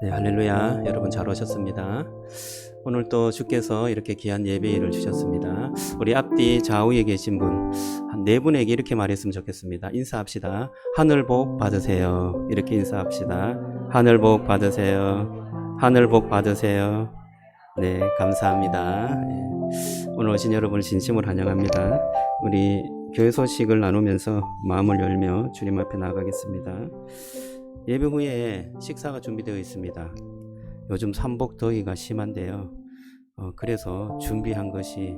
네, 할렐루야. 여러분 잘 오셨습니다. 오늘 또 주께서 이렇게 귀한 예배일을 주셨습니다. 우리 앞뒤 좌우에 계신 분, 한 네 분에게 이렇게 말했으면 좋겠습니다. 인사합시다. 하늘 복 받으세요. 이렇게 인사합시다. 하늘 복 받으세요. 하늘 복 받으세요. 네, 감사합니다. 네, 오늘 오신 여러분을 진심으로 환영합니다. 우리 교회 소식을 나누면서 마음을 열며 주님 앞에 나가겠습니다. 예배 후에 식사가 준비되어 있습니다. 요즘 삼복 더위가 심한데요. 그래서 준비한 것이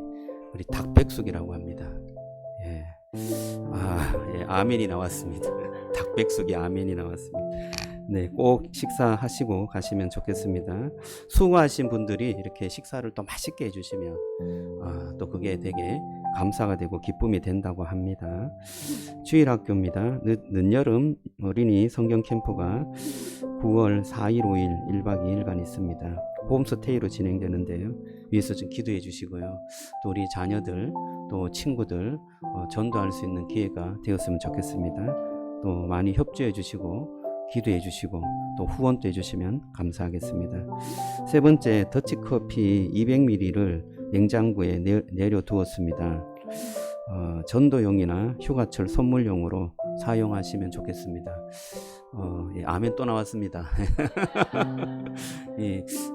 우리 닭백숙이라고 합니다. 예. 예, 아멘이 나왔습니다. 닭백숙이 아멘이 나왔습니다. 네, 꼭 식사하시고 가시면 좋겠습니다. 수고하신 분들이 이렇게 식사를 또 맛있게 해주시면 또 그게 되게 감사가 되고 기쁨이 된다고 합니다. 주일학교입니다. 늦여름 어린이 성경 캠프가 9월 4일, 5일 1박 2일간 있습니다. 홈스테이로 진행되는데요. 위에서 좀 기도해 주시고요. 또 우리 자녀들, 또 친구들 전도할 수 있는 기회가 되었으면 좋겠습니다. 또 많이 협조해 주시고 기도해 주시고 또 후원도 해 주시면 감사하겠습니다. 세 번째, 더치커피 200ml를 냉장고에 내려 두었습니다. 전도용이나 휴가철 선물용으로 사용하시면 좋겠습니다. 예, 아멘 또 나왔습니다.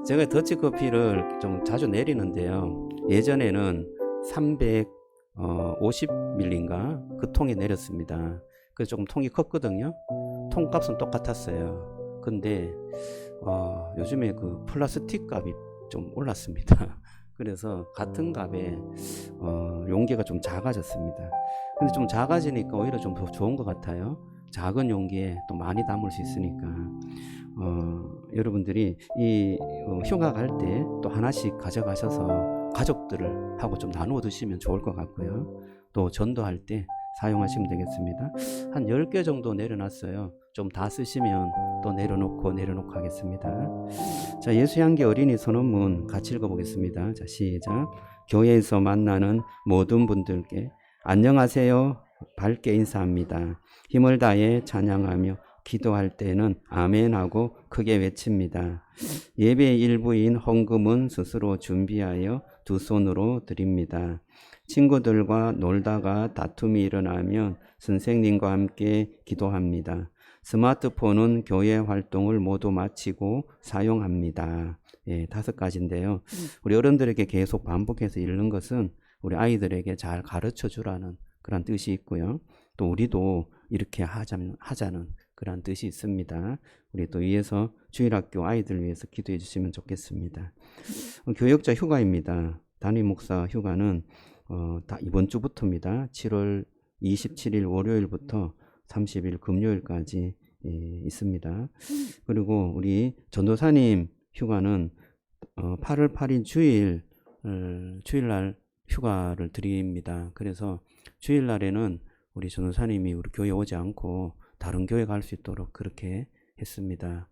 제가 더치커피를 좀 자주 내리는데요. 예전에는 350ml인가 그 통에 내렸습니다. 그래서 조금 통이 컸거든요. 통값은 똑같았어요. 근데 요즘에 그 플라스틱 값이 좀 올랐습니다. 그래서 같은 값에 용기가 좀 작아졌습니다. 근데 좀 작아지니까 오히려 좀 더 좋은 것 같아요. 작은 용기에 또 많이 담을 수 있으니까 여러분들이 이 휴가 갈 때 또 하나씩 가져가셔서 가족들을 하고 좀 나누어 드시면 좋을 것 같고요. 또 전도할 때 사용하시면 되겠습니다. 한 10개 정도 내려놨어요. 좀 다 쓰시면 또 내려놓고 하겠습니다. 자, 예수향기 어린이 선언문 같이 읽어보겠습니다. 자, 시작. 교회에서 만나는 모든 분들께 안녕하세요. 밝게 인사합니다. 힘을 다해 찬양하며 기도할 때는 아멘하고 크게 외칩니다. 예배의 일부인 헌금은 스스로 준비하여 두 손으로 드립니다. 친구들과 놀다가 다툼이 일어나면 선생님과 함께 기도합니다. 스마트폰은 교회 활동을 모두 마치고 사용합니다. 예, 5가지인데요. 우리 어른들에게 계속 반복해서 읽는 것은 우리 아이들에게 잘 가르쳐 주라는 그런 뜻이 있고요. 또 우리도 이렇게 하자는 그런 뜻이 있습니다. 우리 또 위에서 주일학교 아이들 위해서 기도해 주시면 좋겠습니다. 교역자 휴가입니다. 담임 목사 휴가는 이번 주부터입니다. 7월 27일 월요일부터 30일 금요일까지 있습니다. 그리고 우리 전도사님 휴가는 8월 8일 주일날 휴가를 드립니다. 그래서 주일날에는 우리 전도사님이 우리 교회 오지 않고 다른 교회 갈 수 있도록 그렇게 했습니다.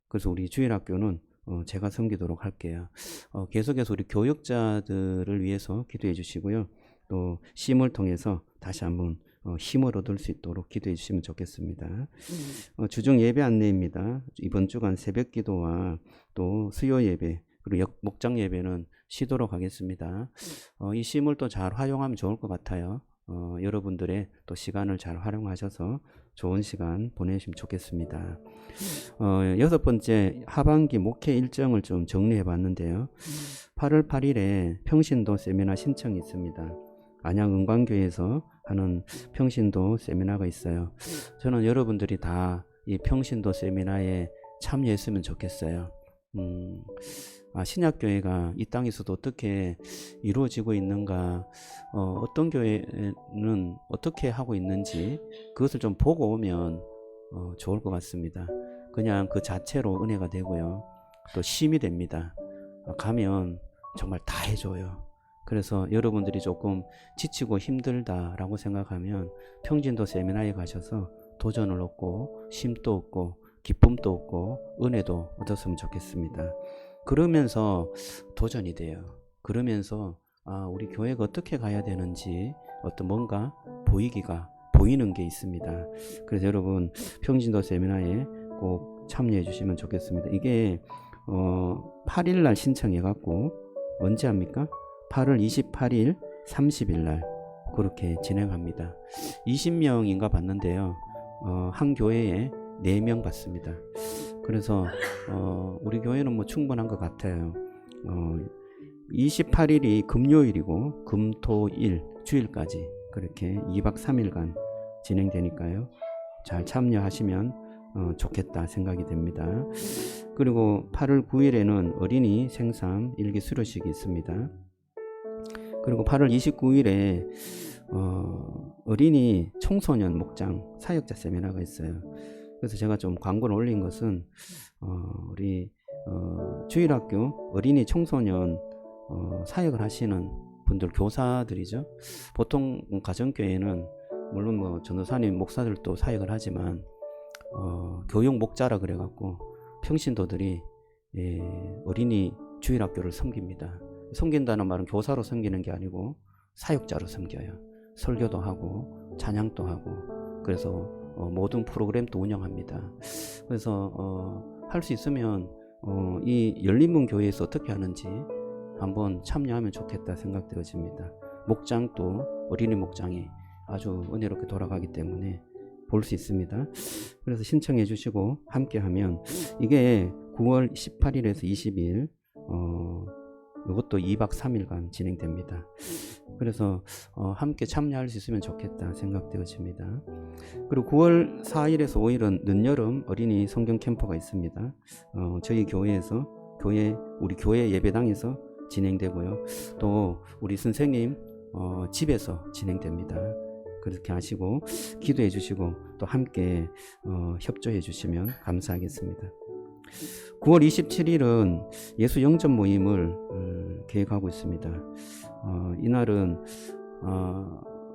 그래서 우리 주일학교는 제가 섬기도록 할게요. 계속해서 우리 교역자들을 위해서 기도해 주시고요. 또 심을 통해서 다시 한번 힘을 얻을 수 있도록 기도해 주시면 좋겠습니다. 주중 예배 안내입니다. 이번 주간 새벽 기도와 또 수요 예배 그리고 목장 예배는 쉬도록 하겠습니다. 이 심을 또 잘 활용하면 좋을 것 같아요. 여러분들의 또 시간을 잘 활용하셔서 좋은 시간 보내시면 좋겠습니다. 6번째 하반기 목회 일정을 좀 정리해 봤는데요. 8월 8일에 평신도 세미나 신청이 있습니다. 안양 은광교회에서 하는 평신도 세미나가 있어요. 저는 여러분들이 다 이 평신도 세미나에 참여했으면 좋겠어요. 신약교회가 이 땅에서도 어떻게 이루어지고 있는가, 어떤 교회는 어떻게 하고 있는지 그것을 좀 보고 오면 좋을 것 같습니다. 그냥 그 자체로 은혜가 되고요. 또 힘이 됩니다. 가면 정말 다 해줘요. 그래서 여러분들이 조금 지치고 힘들다라고 생각하면 평진도 세미나에 가셔서 도전을 얻고 힘도 얻고 기쁨도 얻고 은혜도 얻었으면 좋겠습니다. 그러면서 도전이 돼요. 그러면서 우리 교회가 어떻게 가야 되는지 어떤 뭔가 보이는 게 있습니다. 그래서 여러분 평신도 세미나에 꼭 참여해 주시면 좋겠습니다. 이게 8일 날 신청해 갖고 언제 합니까? 8월 28일 30일 날 그렇게 진행합니다. 20명인가 받는데요. 한 교회에 4명 받습니다. 그래서 우리 교회는 뭐 충분한 것 같아요. 28일이 금요일이고 금토일 주일까지 그렇게 2박 3일간 진행되니까요. 잘 참여하시면 좋겠다 생각이 됩니다. 그리고 8월 9일에는 어린이 생삼 일기 수료식이 있습니다. 그리고 8월 29일에 어린이 청소년 목장 사역자 세미나가 있어요. 그래서 제가 좀 광고를 올린 것은 우리 주일학교 어린이 청소년 사역을 하시는 분들 교사들이죠. 보통 가정교회는 물론 뭐 전도사님 목사들도 사역을 하지만 교육 목자라 그래갖고 평신도들이 어린이 주일학교를 섬깁니다. 섬긴다는 말은 교사로 섬기는 게 아니고 사역자로 섬겨요. 설교도 하고 찬양도 하고 그래서 모든 프로그램도 운영합니다. 그래서 할 수 있으면 이 열린문 교회에서 어떻게 하는지 한번 참여하면 좋겠다 생각되어집니다. 목장도 어린이 목장이 아주 은혜롭게 돌아가기 때문에 볼 수 있습니다. 그래서 신청해 주시고 함께 하면 이게 9월 18일에서 20일 이것도 2박 3일간 진행됩니다. 그래서 함께 참여할 수 있으면 좋겠다 생각되어집니다. 그리고 9월 4일에서 5일은 늦여름 어린이 성경 캠프가 있습니다. 저희 교회에서 우리 교회 예배당에서 진행되고요. 또 우리 선생님 집에서 진행됩니다. 그렇게 하시고 기도해 주시고 또 함께 협조해 주시면 감사하겠습니다. 9월 27일은 예수 영접 모임을 계획하고 있습니다. 이날은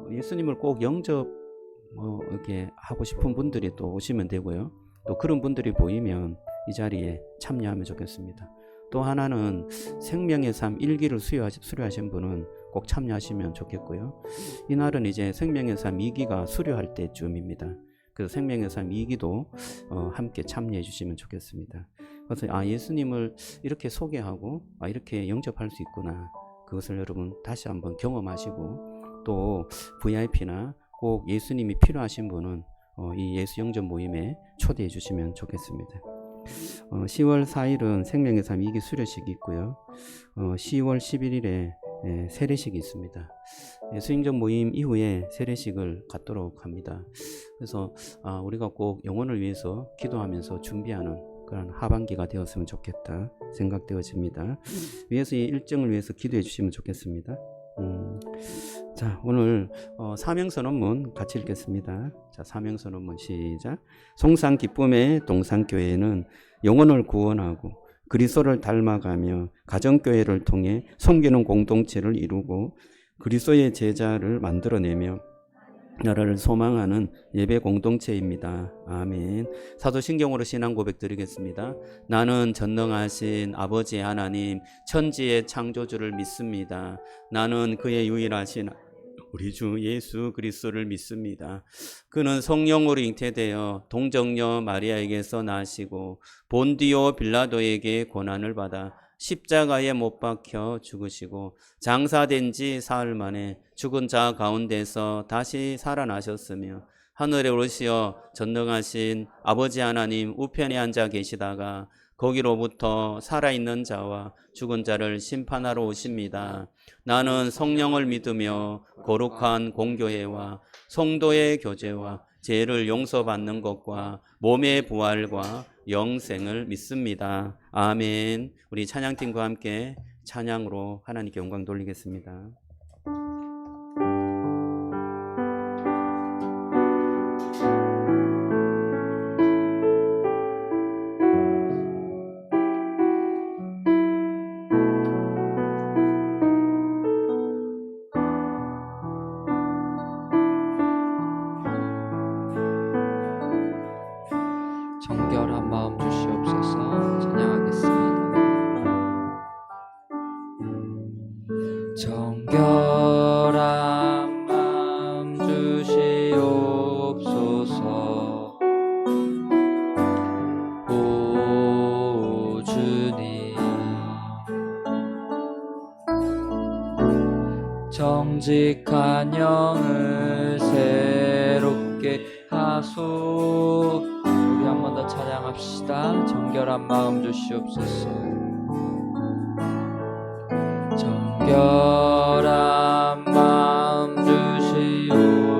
예수님을 꼭 영접 이렇게 하고 싶은 분들이 또 오시면 되고요. 또 그런 분들이 보이면 이 자리에 참여하면 좋겠습니다. 또 하나는 생명의 삶 1기를 수료하신 분은 꼭 참여하시면 좋겠고요. 이날은 이제 생명의 삶 2기가 수료할 때쯤입니다. 그래서 생명의 삶 2기도 함께 참여해 주시면 좋겠습니다. 그래서 예수님을 이렇게 소개하고 이렇게 영접할 수 있구나. 그것을 여러분 다시 한번 경험하시고 또 VIP나 꼭 예수님이 필요하신 분은 이 예수 영접 모임에 초대해 주시면 좋겠습니다. 10월 4일은 생명의 삶 2기 수료식이 있고요. 10월 11일에 세례식이 있습니다. 예수 영접 모임 이후에 세례식을 갖도록 합니다. 그래서 우리가 꼭 영혼을 위해서 기도하면서 준비하는 그런 하반기가 되었으면 좋겠다 생각되어집니다. 위에서 이 일정을 위해서 기도해 주시면 좋겠습니다. 자, 오늘 사명선언문 같이 읽겠습니다. 자, 사명선언문 시작. 송산 기쁨의 동산교회는 영혼을 구원하고 그리스도를 닮아가며 가정교회를 통해 섬기는 공동체를 이루고 그리스도의 제자를 만들어내며 나라를 소망하는 예배 공동체입니다. 아멘. 사도신경으로 신앙 고백 드리겠습니다. 나는 전능하신 아버지 하나님 천지의 창조주를 믿습니다. 나는 그의 유일하신 우리 주 예수 그리스도를 믿습니다. 그는 성령으로 잉태되어 동정녀 마리아에게서 나시고 본디오 빌라도에게 고난을 받아 십자가에 못 박혀 죽으시고 장사된 지 사흘 만에 죽은 자 가운데서 다시 살아나셨으며 하늘에 오르시어 전능하신 아버지 하나님 우편에 앉아 계시다가 거기로부터 살아있는 자와 죽은 자를 심판하러 오십니다. 나는 성령을 믿으며 거룩한 공교회와 성도의 교제와 죄를 용서받는 것과 몸의 부활과 영생을 믿습니다. 아멘. 우리 찬양팀과 함께 찬양으로 하나님께 영광 돌리겠습니다. 정결한 마음 주시옵소서. 찬양하겠습니다. 정결한 정직한 영을 새롭게 하소. 우리 한 번 더 찬양합시다. 정결한 마음 주시옵소서. 정결한 마음 주시옵소서.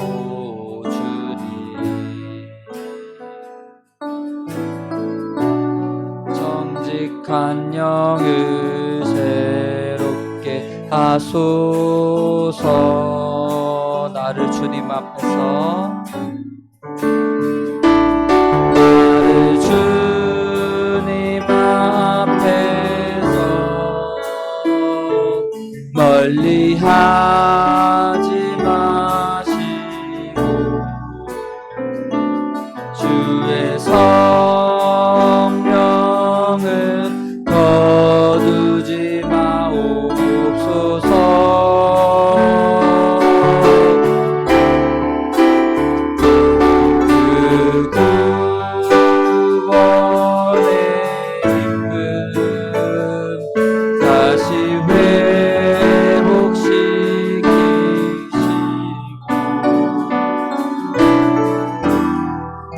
오 주님, 정직한 영을 새롭게 하소서. 나를 주님 앞에서, 나를 주님 앞에서 멀리 하지 마시고 주의 성령을 거두지 마옵소서. 그 구원의 기쁨 다시 회복시키시고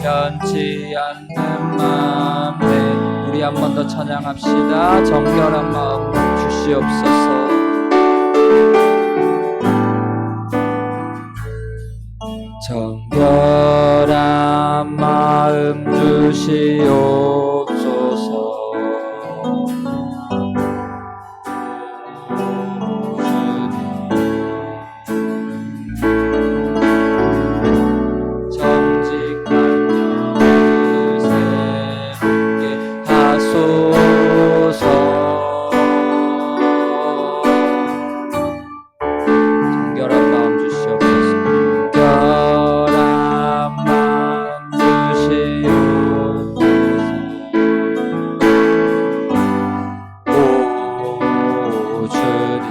변치 않는 마음. 우리 한 번 더 찬양합시다. 정결한 마음 주시옵소서. 정결한 마음 주시옵소서. 정직한 영을 새롭게 하소서. 정결한 마음 주시옵소서. 정결한 마음 주시옵소서. 오 주님,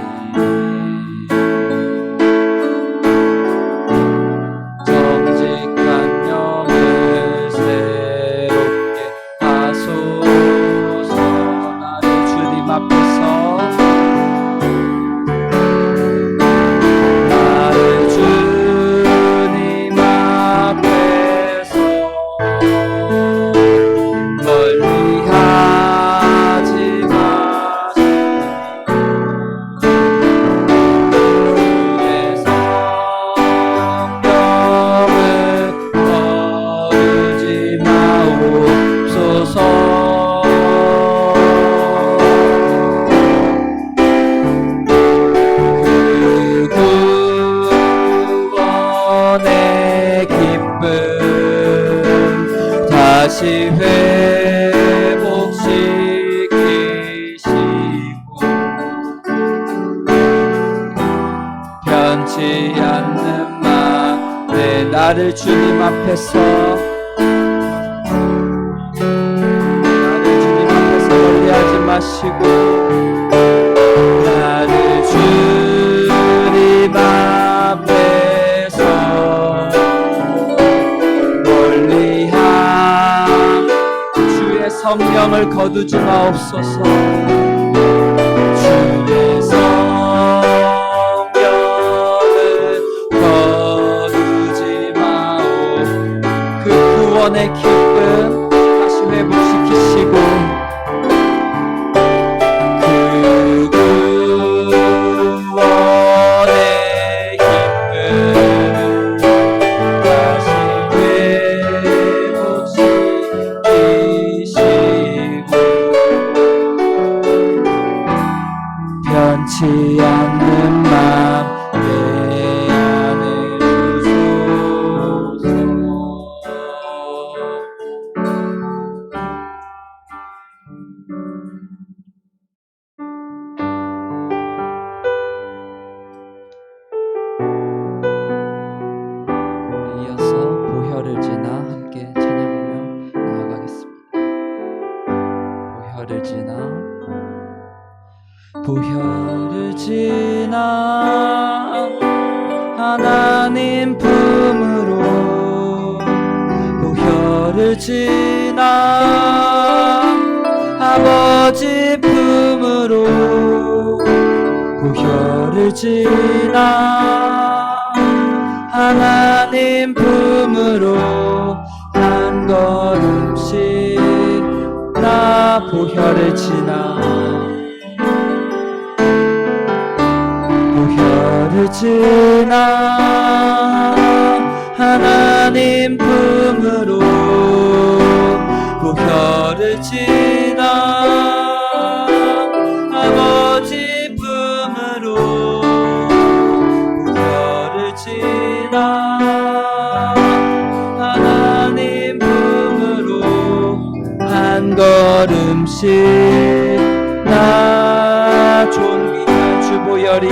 정직한 영을 새롭게 하소서. 나를 주님 앞에서, 나를 주님 앞에서 멀리 하지 마시고 주의 성령을 거두지 마옵소서. 그 구원의 기쁨 다시 회복시키시고 변치 않는 마음. 나를 주님 앞에서, 나를 주님 앞에서 멀리하지 마시고 나를 주님 앞에서 멀리한 주의 성령을 거두지 마옵소서. 주의 성령을 거두지 마옵. 그 구원의 기쁨 다시 회복시키시고 그 구원의 기쁨 다시 회복시키시고 변치 않는 마음 내 안에 주소서. 우리 이어서 보혈을 지나 함께 찬양하며 나아가겠습니다. 보혈을 지나, 보혈을 지나 하나님 품으로, 보혈을 지나 아버지 품으로 보혈을 지나 하나님 품으로 한 걸음씩 나 보혈을 지나 보혈을 지나 하나님 품으로 보혈을 지나 아버지 품으로 보혈을 지나 하나님 품으로 한 걸음씩 나 존귀한 주 보혈이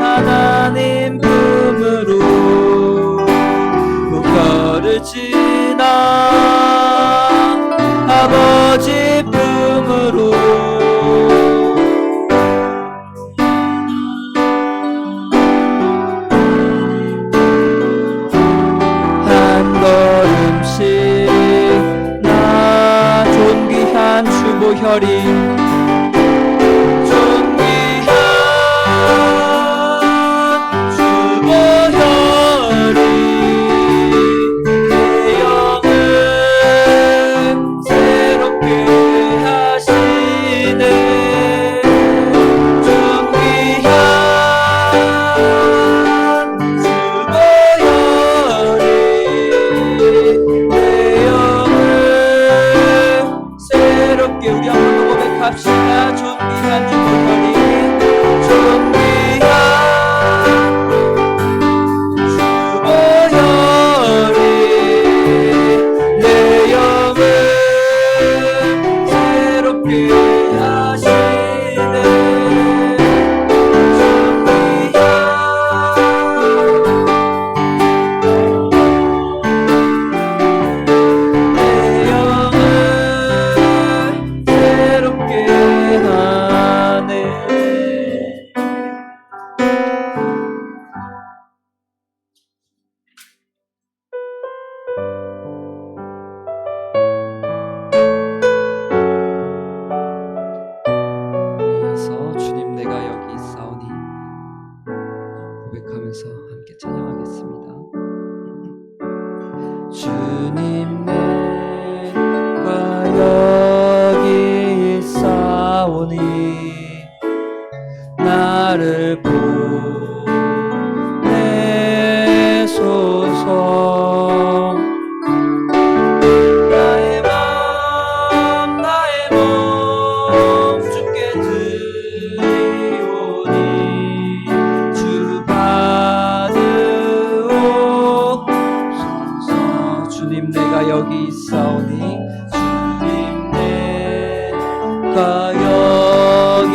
하나님 품으로 보혈을 지나 아버지 품으로 한 걸음씩 나 존귀한 주 보혈이 우리 한번 고백합시다. 존귀한 주 보혈이 존귀한 주 보혈이 내 영을 새롭게 하시네. 주님 내가 여기 있사오니 고백하면서 함께 찬양하겠습니다. 주님 내가 여기 있사오니 나를 보내소서. 나의 몸 주께 드리오니 주 받으옵소서. 주님 내가 여기 있사오니 주님 내가 여기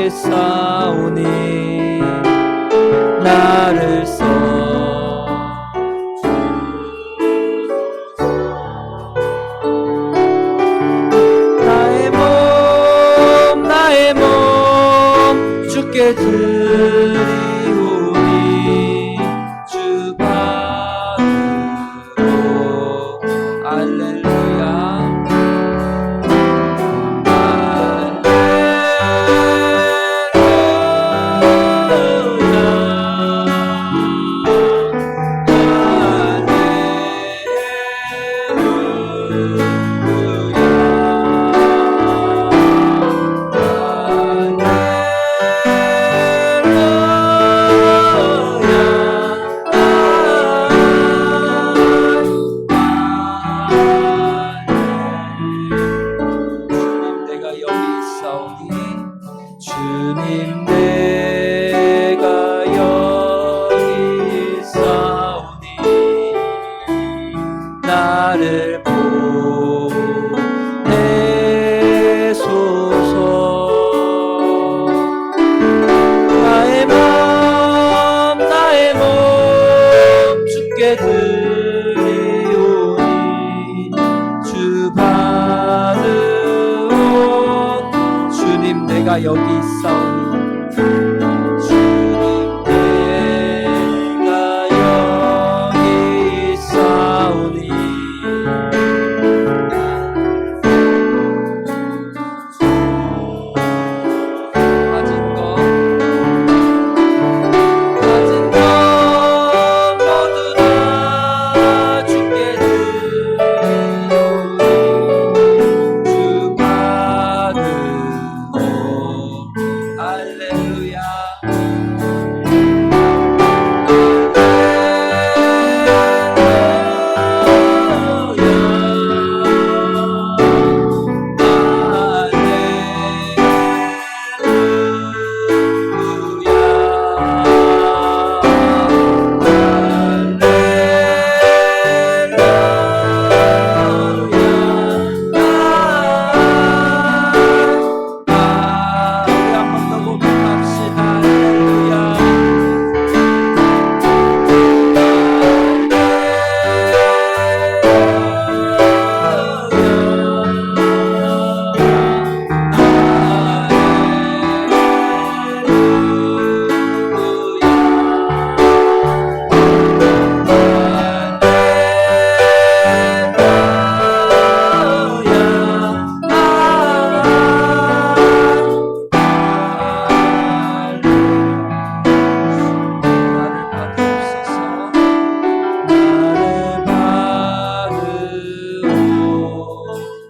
있사오니 나를 써 나의 몸 주께 드리오니 주 받으오. 할렐루야. 내가 여기 있사오니 주님 내가 여기 있사오니 가진 것 모두 다 주께 드리오니 주 받으오 할렐루야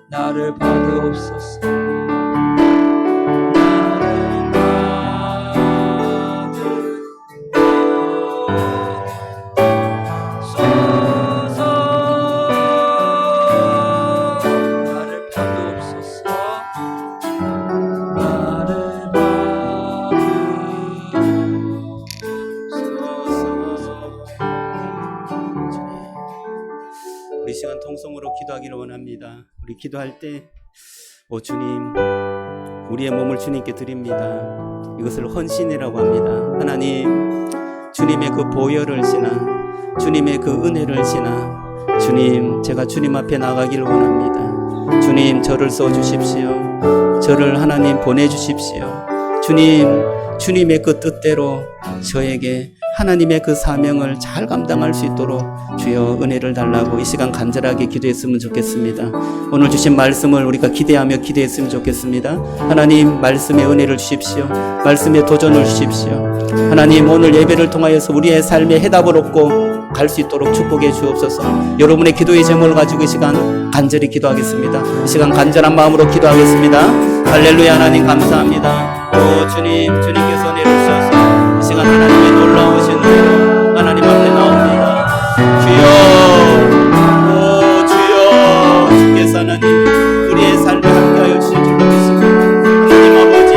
나를 받으옵소서 나를 받으옵소서 나를 우리 시간 통성으로 기도하기를 원합니다. 우리 기도할 때 오 주님, 우리의 몸을 주님께 드립니다. 이것을 헌신이라고 합니다. 하나님, 주님의 그 보혈을 지나 주님의 그 은혜를 지나 주님, 제가 주님 앞에 나가기를 원합니다. 주님, 저를 써주십시오. 저를 하나님 보내주십시오. 주님, 주님의 그 뜻대로 저에게 하나님의 그 사명을 잘 감당할 수 있도록 주여 은혜를 달라고 이 시간 간절하게 기도했으면 좋겠습니다. 오늘 주신 말씀을 우리가 기대하며 기도했으면 좋겠습니다. 하나님, 말씀의 은혜를 주십시오. 말씀의 도전을 주십시오. 하나님, 오늘 예배를 통하여서 우리의 삶에 해답을 얻고 갈 수 있도록 축복해 주옵소서. 여러분의 기도의 제목을 가지고 이 시간 간절히 기도하겠습니다. 이 시간 간절한 마음으로 기도하겠습니다. 할렐루야. 하나님 감사합니다. 오 주님, 주님께서 은혜를 주셔서 이 시간 하나님의 놀라우신 은혜로 하나님 앞에 나옵니다. 주여, 오 주여, 주께서 하나님 우리의 삶에 함께하여 주신 줄로 믿습니다. 하나님 아버지,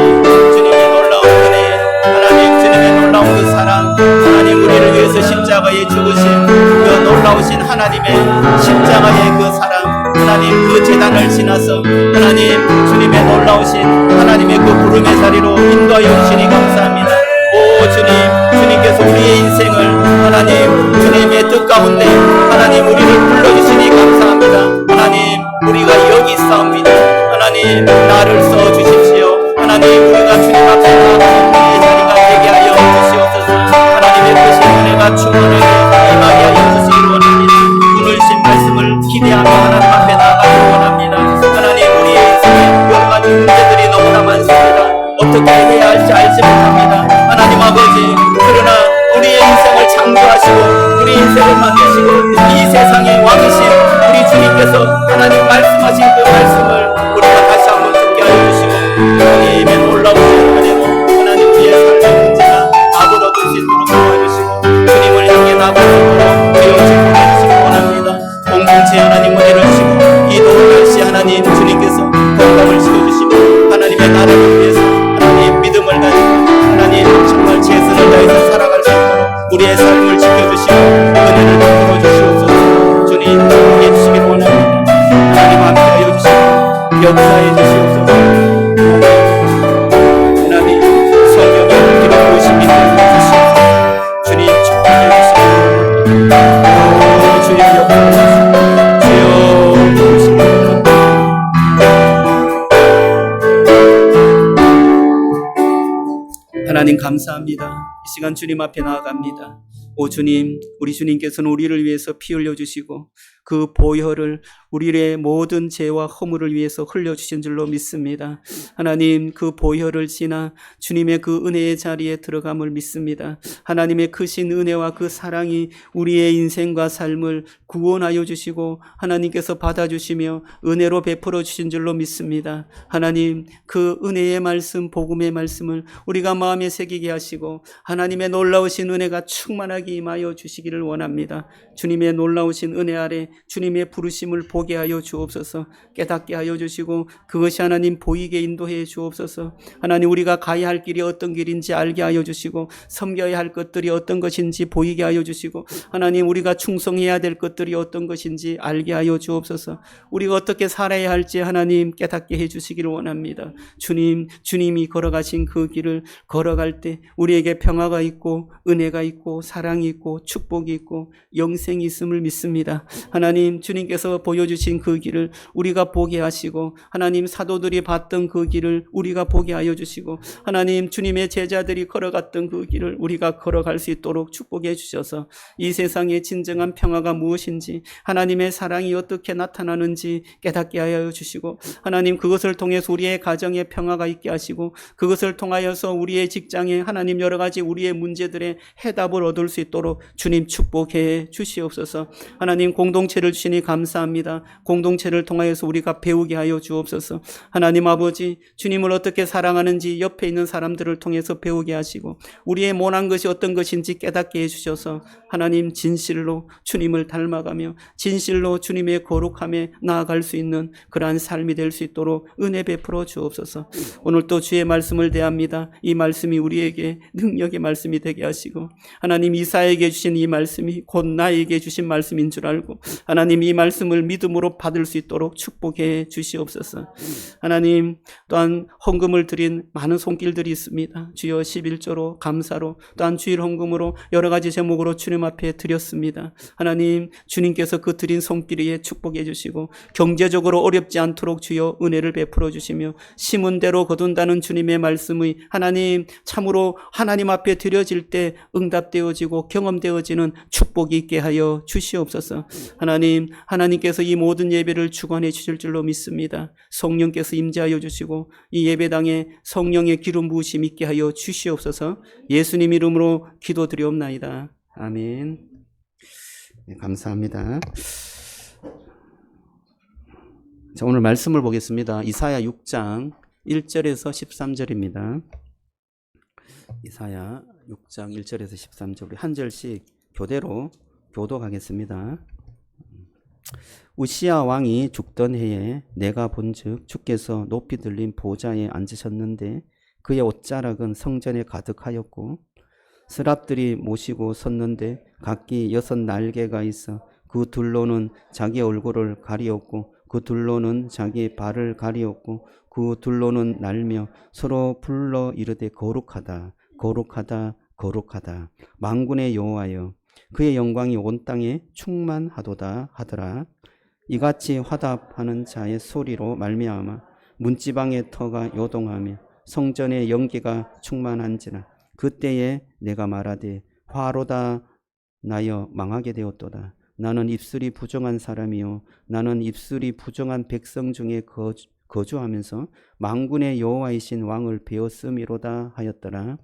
주님의 놀라운 은혜, 하나님 주님의 놀라운 그 사랑, 하나님 우리를 위해서 십자가에 죽으신 그 놀라우신 하나님의 십자가의 그 사랑, 하나님 그 재단을 지나서 하나님 주님의 놀라우신 하나님의 그 부름의 자리로 인도하여 주시니 감사합니다. 오 주님, 주님께서 우리의 인생을 하나님 주님의 뜻 가운데 하나님 우리를 불러주시니 감사합니다. 하나님 우리가 여기 있사옵니다. 하나님 나를 써주십시오. 하나님 우리가 주님 앞에 나아가는 우리의 자리가 되게 하여 주시옵소서. 하나님의 크신 은혜가 충만하게 임하게 하여 주시기를 원합니다. 오늘 신 말씀을 기대하며 하나님 앞에 나아가기를 원합니다. 하나님 우리의 인생에 여러 가지 문제들이 너무나 많습니다. 어떻게 해야 할지 알지 못합니다. 하나님 아버지, 그러나 우리의 인생을 창조하시고 우리 인생을 만드시고 이 세상의 왕이신 우리 주님께서 하나님 말씀하신 그 말씀을 우리가 다시 한번 듣게 하여 주시고 하나님의 놀라우신 은혜로 하나님 우리의 삶의 문제가 답을 얻을 수 있도록 도와주시고 주님을 향해 나아갈 수 있도록 되어 축복해 주시기 원합니다. 공동체 하나님 은혜를 주시고 이 더운 날씨 하나님 주님께서 건강을 지켜주시고 하나님의 나라를 위해서 하나님 믿음을 가지고 하나님 정말 최선을 다해서 살아갈 수 있도록 우리의 삶을 지켜주시고 은혜를 베풀어 주시옵소서. 주님 함께해 주시기를 원합니다. 하나님 함께하여 주시고 역사해 주시옵소서. 하나님 성령의 기름 부으심이 주시옵소서. 주님 축복해 주시기 원합니다. 주님 역사해 주시옵소서. 주여 부으심이 하나님 감사합니다. 이 시간 주님 앞에 나아갑니다. 오 주님, 우리 주님께서는 우리를 위해서 피 흘려주시고 그 보혈을 우리의 모든 죄와 허물을 위해서 흘려주신 줄로 믿습니다. 하나님, 그 보혈을 지나 주님의 그 은혜의 자리에 들어감을 믿습니다. 하나님의 크신 은혜와 그 사랑이 우리의 인생과 삶을 구원하여 주시고 하나님께서 받아주시며 은혜로 베풀어 주신 줄로 믿습니다. 하나님, 그 은혜의 말씀, 복음의 말씀을 우리가 마음에 새기게 하시고 하나님의 놀라우신 은혜가 충만하게 임하여 주시기를 원합니다. 주님의 놀라우신 은혜 아래 주님의 부르심을 보게 하여 주옵소서. 깨닫게 하여 주시고 그것이 하나님 보이게 인도해 주옵소서. 하나님, 우리가 가야 할 길이 어떤 길인지 알게 하여 주시고 섬겨야 할 것들이 어떤 것인지 보이게 하여 주시고 하나님, 우리가 충성해야 될 것들이 어떤 것인지 알게 하여 주옵소서. 우리가 어떻게 살아야 할지 하나님 깨닫게 해 주시기를 원합니다. 주님이 걸어가신 그 길을 걸어갈 때 우리에게 평화가 있고 은혜가 있고 사랑이 있고 축복이 있고 영생이 있음을 믿습니다. 하나님, 주님께서 보여주신 그 길을 우리가 보게 하시고 하나님, 사도들이 봤던 그 길을 우리가 보게 하여 주시고 하나님, 주님의 제자들이 걸어갔던 그 길을 우리가 걸어갈 수 있도록 축복해 주셔서 이 세상의 진정한 평화가 무엇인지 하나님의 사랑이 어떻게 나타나는지 깨닫게 하여 주시고 하나님, 그것을 통해서 우리의 가정에 평화가 있게 하시고 그것을 통하여서 우리의 직장에 하나님 여러 가지 우리의 문제들의 해답을 얻을 수 있도록 주님 축복해 주시옵소서. 하나님, 공동체를 주시니 감사합니다. 공동체를 통하여서 우리가 배우게 하여 주옵소서. 하나님 아버지, 주님을 어떻게 사랑하는지 옆에 있는 사람들을 통해서 배우게 하시고 우리의 못난 것이 어떤 것인지 깨닫게 해주셔서 하나님, 진실로 주님을 닮아가며 진실로 주님의 거룩함에 나아갈 수 있는 그러한 삶이 될 수 있도록 은혜 베풀어 주옵소서. 오늘 또 주의 말씀을 대합니다. 이 말씀이 우리에게 능력의 말씀이 되게 하시고 하나님, 이사에게 주신 이 말씀이 곧 나에게 주신 말씀인 줄 알고 하나님, 이 말씀을 믿음으로 받을 수 있도록 축복해 주시옵소서. 하나님, 또한 헌금을 드린 많은 손길들이 있습니다. 주여 11조로 감사로 또한 주일 헌금으로 여러 가지 제목으로 주님 앞에 드렸습니다. 하나님, 주님께서 그 드린 손길에 축복해 주시고 경제적으로 어렵지 않도록 주여 은혜를 베풀어 주시며 심은 대로 거둔다는 주님의 말씀의 하나님, 참으로 하나님 앞에 드려질 때 응답되어지고 경험되어지는 축복이 있게 하여 주시옵소서. 하나님께서 이 모든 예배를 주관해 주실 줄로 믿습니다. 성령께서 임재하여 주시고 이 예배당에 성령의 기름 부으심 있게 하여 주시옵소서. 예수님 이름으로 기도드리옵나이다. 아멘. 네, 감사합니다. 자, 오늘 말씀을 보겠습니다. 이사야 6장 1절에서 13절입니다. 이사야 6장 1절에서 13절 우리 한 절씩 교대로 교독하겠습니다. 우시야 왕이 죽던 해에 내가 본즉 주께서 높이 들린 보좌에 앉으셨는데 그의 옷자락은 성전에 가득하였고 스랍들이 모시고 섰는데 각기 6 날개가 있어 그 둘로는 자기 얼굴을 가리었고 그 둘로는 자기 발을 가리었고 그 둘로는 날며 서로 불러 이르되 거룩하다 거룩하다 거룩하다 만군의 여호와여 그의 영광이 온 땅에 충만하도다 하더라. 이같이 화답하는 자의 소리로 말미암아 문지방의 터가 요동하며 성전의 연기가 충만한지라. 그때에 내가 말하되 화로다 나여 망하게 되었도다. 나는 입술이 부정한 사람이요 나는 입술이 부정한 백성 중에 거주하면서 만군의 여호와이신 왕을 배웠음이로다 하였더라.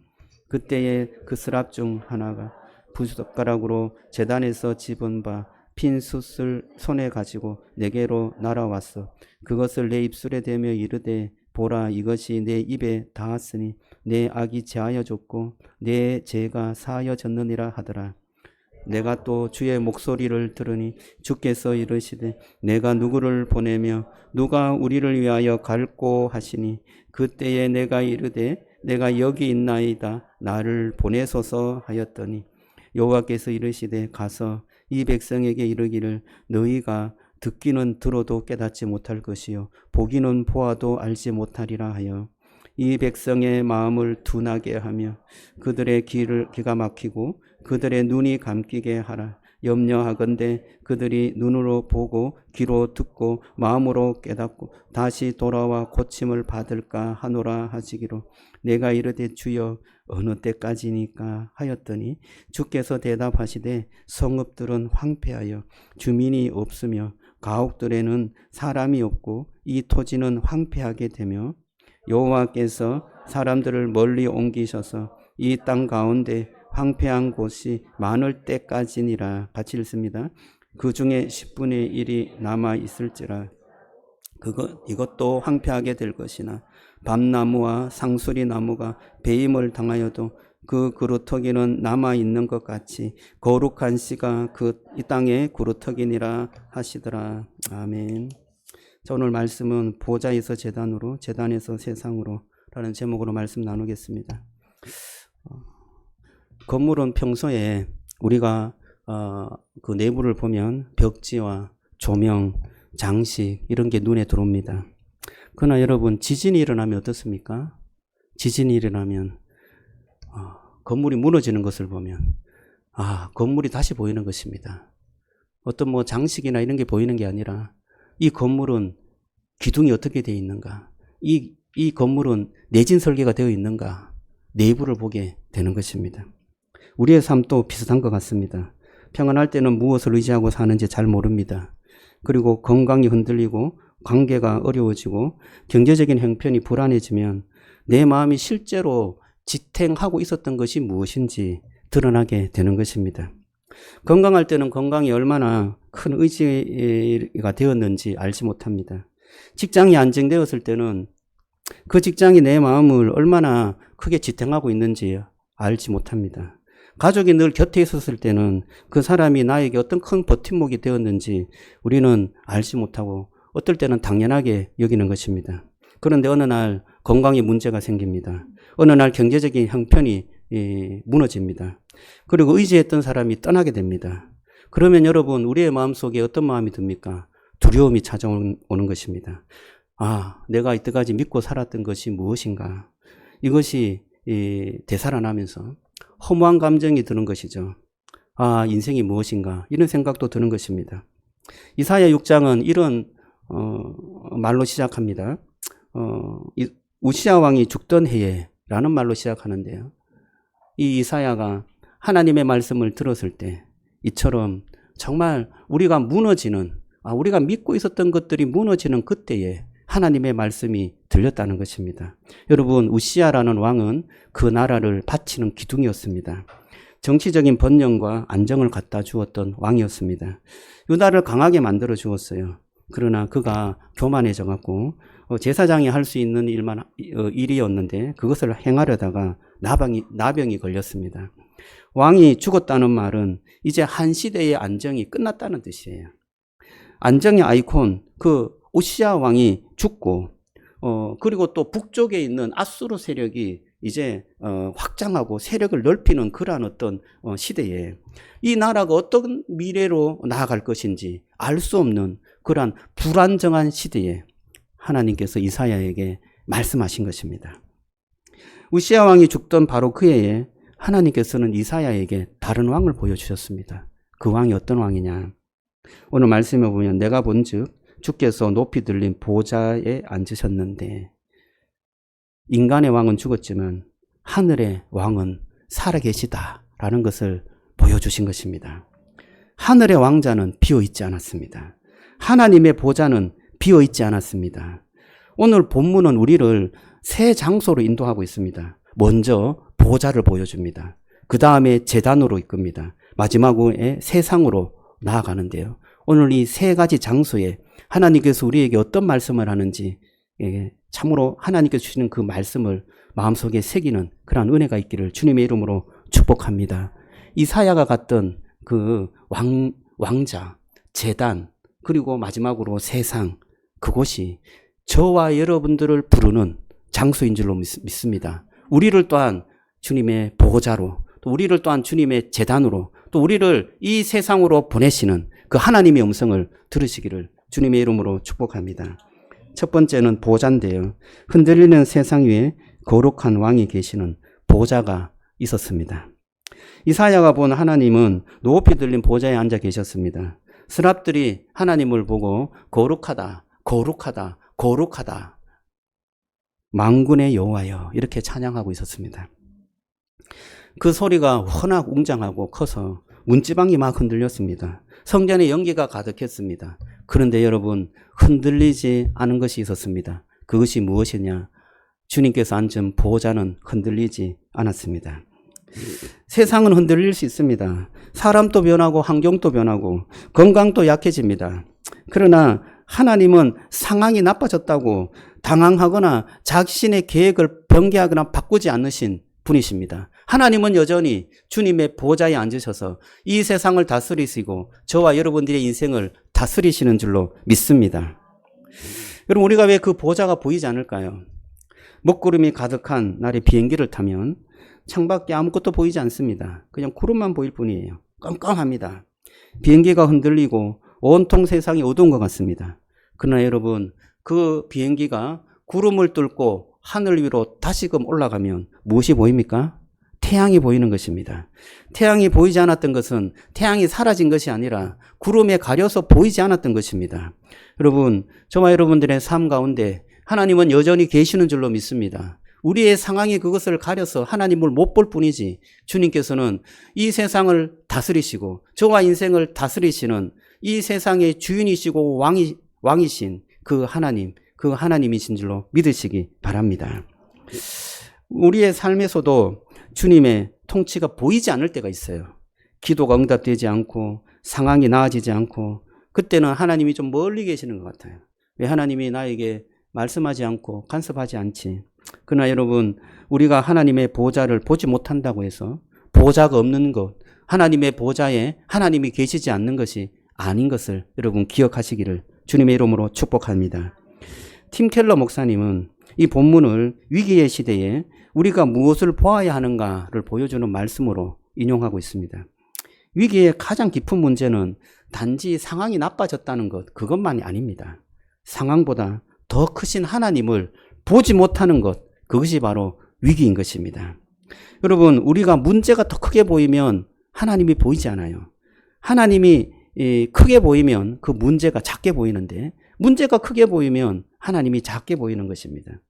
그때에 그 스랍 중 하나가 부숟가락으로 제단에서 집은 바 핀 숯을 손에 가지고 내게로 날아왔어. 그것을 내 입술에 대며 이르되 보라 이것이 내 입에 닿았으니 내 악이 제하여졌고 내 죄가 사하여졌느니라 하더라. 내가 또 주의 목소리를 들으니 주께서 이르시되 내가 누구를 보내며 누가 우리를 위하여 갈꼬 하시니 그때에 내가 이르되 내가 여기 있나이다 나를 보내소서 하였더니 여호와께서 이르시되 가서 이 백성에게 이르기를 너희가 듣기는 들어도 깨닫지 못할 것이요 보기는 보아도 알지 못하리라 하여 이 백성의 마음을 둔하게 하며 그들의 귀가 막히고 그들의 눈이 감기게 하라. 염려하건대 그들이 눈으로 보고 귀로 듣고 마음으로 깨닫고 다시 돌아와 고침을 받을까 하노라 하시기로 내가 이르되 주여 어느 때까지니까 하였더니 주께서 대답하시되 성읍들은 황폐하여 주민이 없으며 가옥들에는 사람이 없고 이 토지는 황폐하게 되며 여호와께서 사람들을 멀리 옮기셔서 이 땅 가운데 황폐한 곳이 많을 때까지니라. 같이 읽습니다. 그 중에 10분의 1이 남아 있을지라. 이것도 황폐하게 될 것이나 밤나무와 상수리 나무가 배임을 당하여도 그 그루터기는 남아 있는 것 같이 거룩한 씨가 이 땅의 그루터기니라 하시더라. 아멘. 자, 오늘 말씀은 보좌에서 제단으로, 제단에서 세상으로 라는 제목으로 말씀 나누겠습니다. 건물은 평소에 우리가 그 내부를 보면 벽지와 조명, 장식 이런 게 눈에 들어옵니다. 그러나 여러분 지진이 일어나면 어떻습니까? 지진이 일어나면 건물이 무너지는 것을 보면 건물이 다시 보이는 것입니다. 어떤 뭐 장식이나 이런 게 보이는 게 아니라 이 건물은 기둥이 어떻게 되어 있는가? 이 건물은 내진 설계가 되어 있는가? 내부를 보게 되는 것입니다. 우리의 삶도 비슷한 것 같습니다. 평안할 때는 무엇을 의지하고 사는지 잘 모릅니다. 그리고 건강이 흔들리고 관계가 어려워지고 경제적인 형편이 불안해지면 내 마음이 실제로 지탱하고 있었던 것이 무엇인지 드러나게 되는 것입니다. 건강할 때는 건강이 얼마나 큰 의지가 되었는지 알지 못합니다. 직장이 안정되었을 때는 그 직장이 내 마음을 얼마나 크게 지탱하고 있는지 알지 못합니다. 가족이 늘 곁에 있었을 때는 그 사람이 나에게 어떤 큰 버팀목이 되었는지 우리는 알지 못하고 어떨 때는 당연하게 여기는 것입니다. 그런데 어느 날 건강에 문제가 생깁니다. 어느 날 경제적인 형편이 무너집니다. 그리고 의지했던 사람이 떠나게 됩니다. 그러면 여러분 우리의 마음속에 어떤 마음이 듭니까? 두려움이 찾아오는 것입니다. 내가 이때까지 믿고 살았던 것이 무엇인가? 이것이 되살아나면서 허무한 감정이 드는 것이죠. 인생이 무엇인가? 이런 생각도 드는 것입니다. 이사야 6장은 이런 말로 시작합니다. 우시야 왕이 죽던 해에 라는 말로 시작하는데요. 이 이사야가 하나님의 말씀을 들었을 때 이처럼 정말 우리가 우리가 믿고 있었던 것들이 무너지는 그때에 하나님의 말씀이 들렸다는 것입니다. 여러분, 우시야라는 왕은 그 나라를 바치는 기둥이었습니다. 정치적인 번영과 안정을 갖다 주었던 왕이었습니다. 유다를 강하게 만들어 주었어요. 그러나 그가 교만해져 갖고 제사장이 할 수 있는 일이었는데 그것을 행하려다가 나병이 걸렸습니다. 왕이 죽었다는 말은 이제 한 시대의 안정이 끝났다는 뜻이에요. 안정의 아이콘 그 우시야 왕이 죽고 그리고 또 북쪽에 있는 아수르 세력이 이제 확장하고 세력을 넓히는 그러한 어떤 시대에 이 나라가 어떤 미래로 나아갈 것인지 알 수 없는 그러한 불안정한 시대에 하나님께서 이사야에게 말씀하신 것입니다. 우시야 왕이 죽던 바로 그 해에 하나님께서는 이사야에게 다른 왕을 보여주셨습니다. 그 왕이 어떤 왕이냐? 오늘 말씀에 보면 내가 본즉 주께서 높이 들린 보좌에 앉으셨는데 인간의 왕은 죽었지만 하늘의 왕은 살아계시다라는 것을 보여주신 것입니다. 하늘의 왕자는 비어있지 않았습니다. 하나님의 보좌는 비어있지 않았습니다. 오늘 본문은 우리를 세 장소로 인도하고 있습니다. 먼저 보좌를 보여줍니다. 그 다음에 제단으로 이끕니다. 마지막에 세상으로 나아가는데요. 오늘 이 세 가지 장소에 하나님께서 우리에게 어떤 말씀을 하는지 참으로 하나님께서 주시는 그 말씀을 마음속에 새기는 그러한 은혜가 있기를 주님의 이름으로 축복합니다. 이사야가 갔던 그 왕자, 제단, 그리고 마지막으로 세상, 그곳이 저와 여러분들을 부르는 장소인 줄로 믿습니다. 우리를 또한 주님의 보호자로, 또 우리를 또한 주님의 제단으로, 또 우리를 이 세상으로 보내시는 그 하나님의 음성을 들으시기를 주님의 이름으로 축복합니다. 첫 번째는 보좌인데요. 흔들리는 세상 위에 거룩한 왕이 계시는 보좌가 있었습니다. 이사야가 본 하나님은 높이 들린 보좌에 앉아 계셨습니다. 스랍들이 하나님을 보고 거룩하다, 거룩하다, 거룩하다. 만군의 여호와여 이렇게 찬양하고 있었습니다. 그 소리가 워낙 웅장하고 커서 문지방이 막 흔들렸습니다. 성전에 연기가 가득했습니다. 그런데 여러분 흔들리지 않은 것이 있었습니다. 그것이 무엇이냐? 주님께서 앉은 보좌는 흔들리지 않았습니다. 세상은 흔들릴 수 있습니다. 사람도 변하고 환경도 변하고 건강도 약해집니다. 그러나 하나님은 상황이 나빠졌다고 당황하거나 자신의 계획을 변개하거나 바꾸지 않으신 분이십니다. 하나님은 여전히 주님의 보좌에 앉으셔서 이 세상을 다스리시고 저와 여러분들의 인생을 다스리시는 줄로 믿습니다. 여러분 우리가 왜 그 보좌가 보이지 않을까요? 먹구름이 가득한 날에 비행기를 타면 창밖에 아무것도 보이지 않습니다. 그냥 구름만 보일 뿐이에요. 깜깜합니다. 비행기가 흔들리고 온통 세상이 어두운 것 같습니다. 그러나 여러분 그 비행기가 구름을 뚫고 하늘 위로 다시금 올라가면 무엇이 보입니까? 태양이 보이는 것입니다. 태양이 보이지 않았던 것은 태양이 사라진 것이 아니라 구름에 가려서 보이지 않았던 것입니다. 여러분 저와 여러분들의 삶 가운데 하나님은 여전히 계시는 줄로 믿습니다. 우리의 상황이 그것을 가려서 하나님을 못 볼 뿐이지 주님께서는 이 세상을 다스리시고 저와 인생을 다스리시는 이 세상의 주인이시고 왕이신 그 하나님이신 줄로 믿으시기 바랍니다. 우리의 삶에서도 주님의 통치가 보이지 않을 때가 있어요. 기도가 응답되지 않고 상황이 나아지지 않고 그때는 하나님이 좀 멀리 계시는 것 같아요. 왜 하나님이 나에게 말씀하지 않고 간섭하지 않지? 그러나 여러분 우리가 하나님의 보좌를 보지 못한다고 해서 보좌가 없는 것, 하나님의 보좌에 하나님이 계시지 않는 것이 아닌 것을 여러분 기억하시기를 주님의 이름으로 축복합니다. 팀 켈러 목사님은 이 본문을 위기의 시대에 우리가 무엇을 보아야 하는가를 보여주는 말씀으로 인용하고 있습니다. 위기의 가장 깊은 문제는 단지 상황이 나빠졌다는 것, 그것만이 아닙니다. 상황보다 더 크신 하나님을 보지 못하는 것, 그것이 바로 위기인 것입니다. 여러분, 우리가 문제가 더 크게 보이면 하나님이 보이지 않아요. 하나님이 크게 보이면 그 문제가 작게 보이는데 문제가 크게 보이면 하나님이 작게 보이는 것입니다.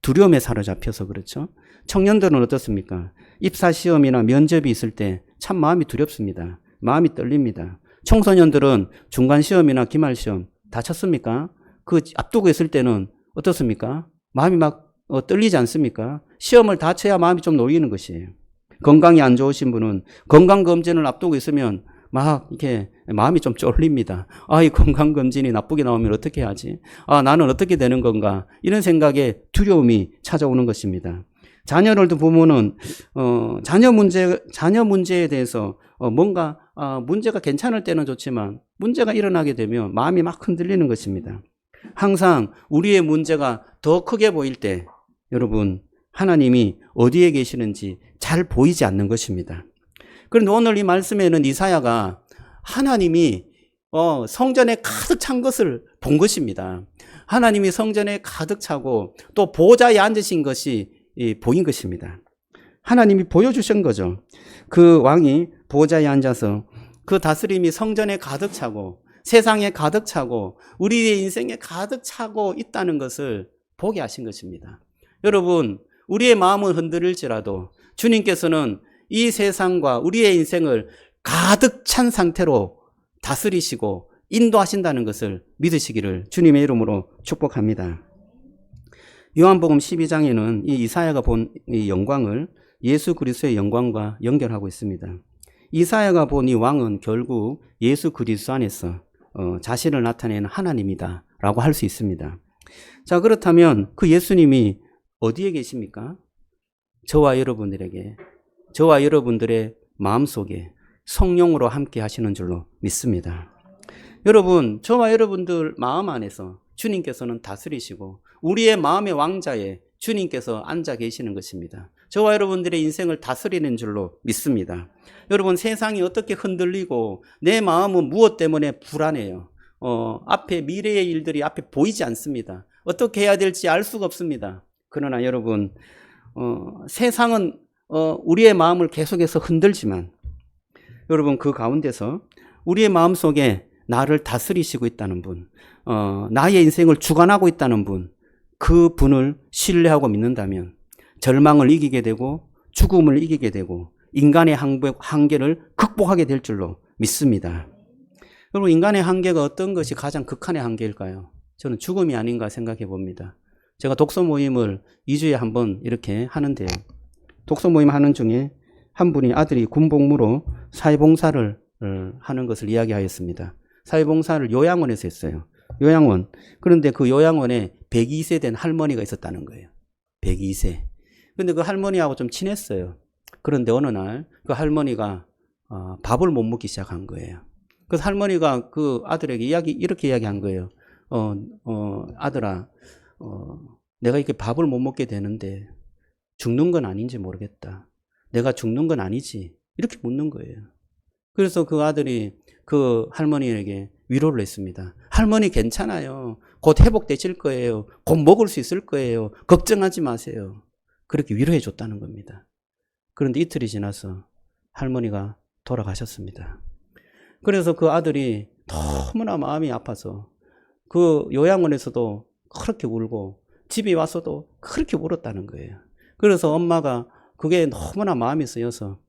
두려움에 사로잡혀서 그렇죠. 청년들은 어떻습니까? 입사 시험이나 면접이 있을 때 참 마음이 두렵습니다. 마음이 떨립니다. 청소년들은 중간 시험이나 기말 시험 다 쳤습니까? 그 앞두고 있을 때는 어떻습니까? 마음이 막 떨리지 않습니까? 시험을 다 쳐야 마음이 좀 놓이는 것이에요. 건강이 안 좋으신 분은 건강검진을 앞두고 있으면 막 이렇게 마음이 좀 쫄립니다. 아, 이 건강검진이 나쁘게 나오면 어떻게 하지? 아, 나는 어떻게 되는 건가? 이런 생각에 두려움이 찾아오는 것입니다. 자녀를 보면은, 자녀 문제에 대해서 뭔가, 문제가 괜찮을 때는 좋지만 문제가 일어나게 되면 마음이 막 흔들리는 것입니다. 항상 우리의 문제가 더 크게 보일 때 여러분, 하나님이 어디에 계시는지 잘 보이지 않는 것입니다. 그런데 오늘 이 말씀에는 이사야가 하나님이 성전에 가득 찬 것을 본 것입니다. 하나님이 성전에 가득 차고 또 보좌에 앉으신 것이 보인 것입니다. 하나님이 보여주신 거죠. 그 왕이 보좌에 앉아서 그 다스림이 성전에 가득 차고 세상에 가득 차고 우리의 인생에 가득 차고 있다는 것을 보게 하신 것입니다. 여러분, 우리의 마음은 흔들릴지라도 주님께서는 이 세상과 우리의 인생을 가득 찬 상태로 다스리시고 인도하신다는 것을 믿으시기를 주님의 이름으로 축복합니다. 요한복음 12장에는 이 이사야가 본 이 영광을 예수 그리스도의 영광과 연결하고 있습니다. 이사야가 본 이 왕은 결국 예수 그리스도 안에서 자신을 나타내는 하나님이다 라고 할 수 있습니다. 자, 그렇다면 그 예수님이 어디에 계십니까? 저와 여러분들에게, 저와 여러분들의 마음속에 성령으로 함께 하시는 줄로 믿습니다. 여러분, 저와 여러분들 마음 안에서 주님께서는 다스리시고 우리의 마음의 왕자에 주님께서 앉아 계시는 것입니다. 저와 여러분들의 인생을 다스리는 줄로 믿습니다. 여러분, 세상이 어떻게 흔들리고 내 마음은 무엇 때문에 불안해요. 앞에 미래의 일들이 앞에 보이지 않습니다. 어떻게 해야 될지 알 수가 없습니다. 그러나 여러분, 세상은 우리의 마음을 계속해서 흔들지만 여러분 그 가운데서 우리의 마음속에 나를 다스리시고 있다는 분, 나의 인생을 주관하고 있다는 분, 그 분을 신뢰하고 믿는다면 절망을 이기게 되고 죽음을 이기게 되고 인간의 한계를 극복하게 될 줄로 믿습니다. 여러분 인간의 한계가 어떤 것이 가장 극한의 한계일까요? 저는 죽음이 아닌가 생각해 봅니다. 제가 독서 모임을 2주에 한 번 이렇게 하는데요. 독서 모임 하는 중에 한 분이 아들이 군복무로 사회봉사를 하는 것을 이야기하였습니다. 사회봉사를 요양원에서 했어요. 요양원. 그런데 그 요양원에 102세 된 할머니가 있었다는 거예요. 102세. 근데 그 할머니하고 좀 친했어요. 그런데 어느 날 그 할머니가 밥을 못 먹기 시작한 거예요. 그래서 할머니가 그 아들에게 이렇게 이야기한 거예요. 아들아, 내가 이렇게 밥을 못 먹게 되는데 죽는 건 아닌지 모르겠다. 내가 죽는 건 아니지. 이렇게 묻는 거예요. 그래서 그 아들이 그 할머니에게 위로를 했습니다. 할머니 괜찮아요. 곧 회복되실 거예요. 곧 먹을 수 있을 거예요. 걱정하지 마세요. 그렇게 위로해 줬다는 겁니다. 그런데 이틀이 지나서 할머니가 돌아가셨습니다. 그래서 그 아들이 너무나 마음이 아파서 그 요양원에서도 그렇게 울고 집에 와서도 그렇게 울었다는 거예요. 그래서 엄마가 그게 너무나 마음이 쓰여서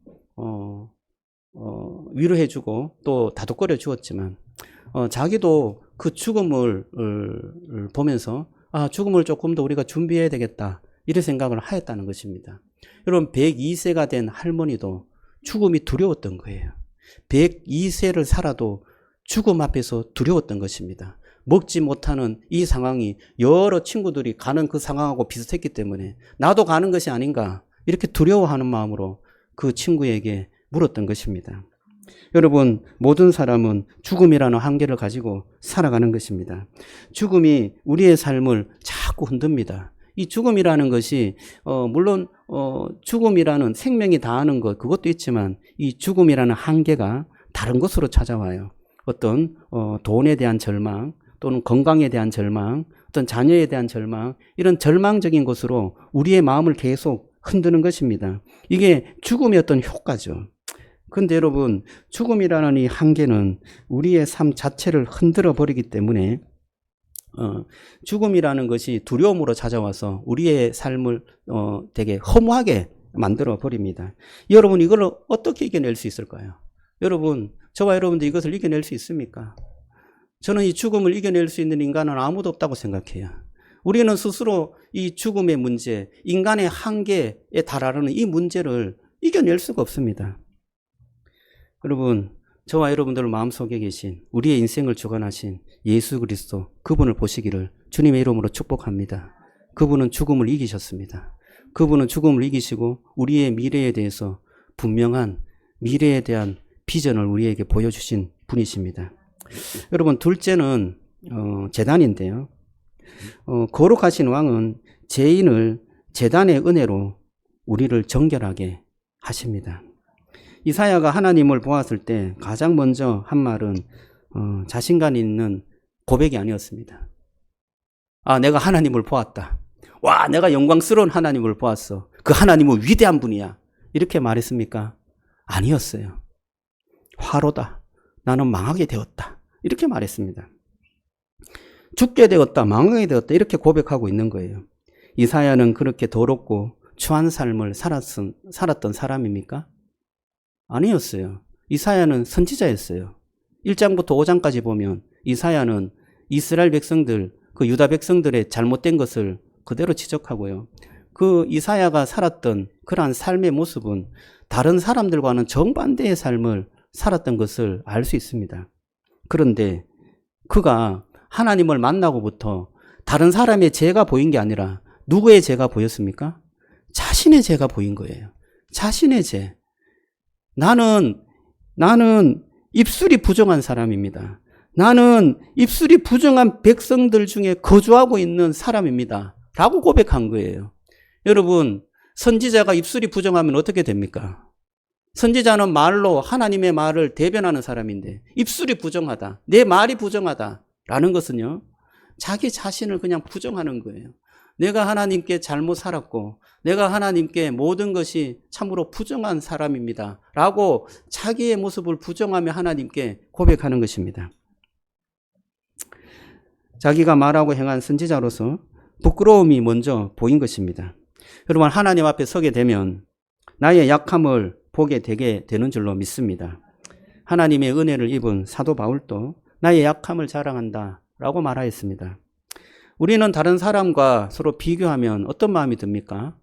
위로해주고 또 다독거려 주었지만 자기도 그 죽음을 보면서 죽음을 조금 더 우리가 준비해야 되겠다 이런 생각을 하였다는 것입니다. 여러분 102세가 된 할머니도 죽음이 두려웠던 거예요. 102세를 살아도 죽음 앞에서 두려웠던 것입니다. 먹지 못하는 이 상황이 여러 친구들이 가는 그 상황하고 비슷했기 때문에 나도 가는 것이 아닌가 이렇게 두려워하는 마음으로 그 친구에게 물었던 것입니다. 여러분 모든 사람은 죽음이라는 한계를 가지고 살아가는 것입니다. 죽음이 우리의 삶을 자꾸 흔듭니다. 이 죽음이라는 것이 물론 죽음이라는 생명이 다하는 것 그것도 있지만 이 죽음이라는 한계가 다른 것으로 찾아와요. 어떤 돈에 대한 절망 또는 건강에 대한 절망, 어떤 자녀에 대한 절망 이런 절망적인 것으로 우리의 마음을 계속 흔드는 것입니다. 이게 죽음의 어떤 효과죠. 그런데 여러분 죽음이라는 이 한계는 우리의 삶 자체를 흔들어 버리기 때문에 죽음이라는 것이 두려움으로 찾아와서 우리의 삶을 되게 허무하게 만들어 버립니다. 여러분 이걸 어떻게 이겨낼 수 있을까요? 여러분 저와 여러분도 이것을 이겨낼 수 있습니까? 저는 이 죽음을 이겨낼 수 있는 인간은 아무도 없다고 생각해요. 우리는 스스로 이 죽음의 문제, 인간의 한계에 달하는 이 문제를 이겨낼 수가 없습니다. 여러분 저와 여러분들 마음속에 계신 우리의 인생을 주관하신 예수 그리스도 그분을 보시기를 주님의 이름으로 축복합니다. 그분은 죽음을 이기셨습니다. 그분은 죽음을 이기시고 우리의 미래에 대해서 분명한 미래에 대한 비전을 우리에게 보여주신 분이십니다. 여러분 둘째는 제단인데요. 거룩하신 왕은 죄인을 제단의 은혜로 우리를 정결하게 하십니다. 이사야가 하나님을 보았을 때 가장 먼저 한 말은 자신감 있는 고백이 아니었습니다. 내가 하나님을 보았다. 와, 내가 영광스러운 하나님을 보았어. 그 하나님은 위대한 분이야. 이렇게 말했습니까? 아니었어요. 화로다. 나는 망하게 되었다. 이렇게 말했습니다. 죽게 되었다. 망하게 되었다. 이렇게 고백하고 있는 거예요. 이사야는 그렇게 더럽고 추한 삶을 살았던 사람입니까? 아니었어요. 이사야는 선지자였어요. 1장부터 5장까지 보면 이사야는 이스라엘 백성들, 그 유다 백성들의 잘못된 것을 그대로 지적하고요. 그 이사야가 살았던 그러한 삶의 모습은 다른 사람들과는 정반대의 삶을 살았던 것을 알 수 있습니다. 그런데 그가 하나님을 만나고부터 다른 사람의 죄가 보인 게 아니라 누구의 죄가 보였습니까? 자신의 죄가 보인 거예요. 자신의 죄. 나는 입술이 부정한 사람입니다. 나는 입술이 부정한 백성들 중에 거주하고 있는 사람입니다. 라고 고백한 거예요. 여러분, 선지자가 입술이 부정하면 어떻게 됩니까? 선지자는 말로 하나님의 말을 대변하는 사람인데 입술이 부정하다, 내 말이 부정하다 라는 것은요, 자기 자신을 그냥 부정하는 거예요. 내가 하나님께 잘못 살았고 내가 하나님께 모든 것이 참으로 부정한 사람입니다 라고 자기의 모습을 부정하며 하나님께 고백하는 것입니다. 자기가 말하고 행한 선지자로서 부끄러움이 먼저 보인 것입니다. 여러분, 하나님 앞에 서게 되면 나의 약함을 보게 되게 되는 줄로 믿습니다. 하나님의 은혜를 입은 사도 바울도 나의 약함을 자랑한다 라고 말하였습니다. 우리는 다른 사람과 서로 비교하면 어떤 마음이 듭니까?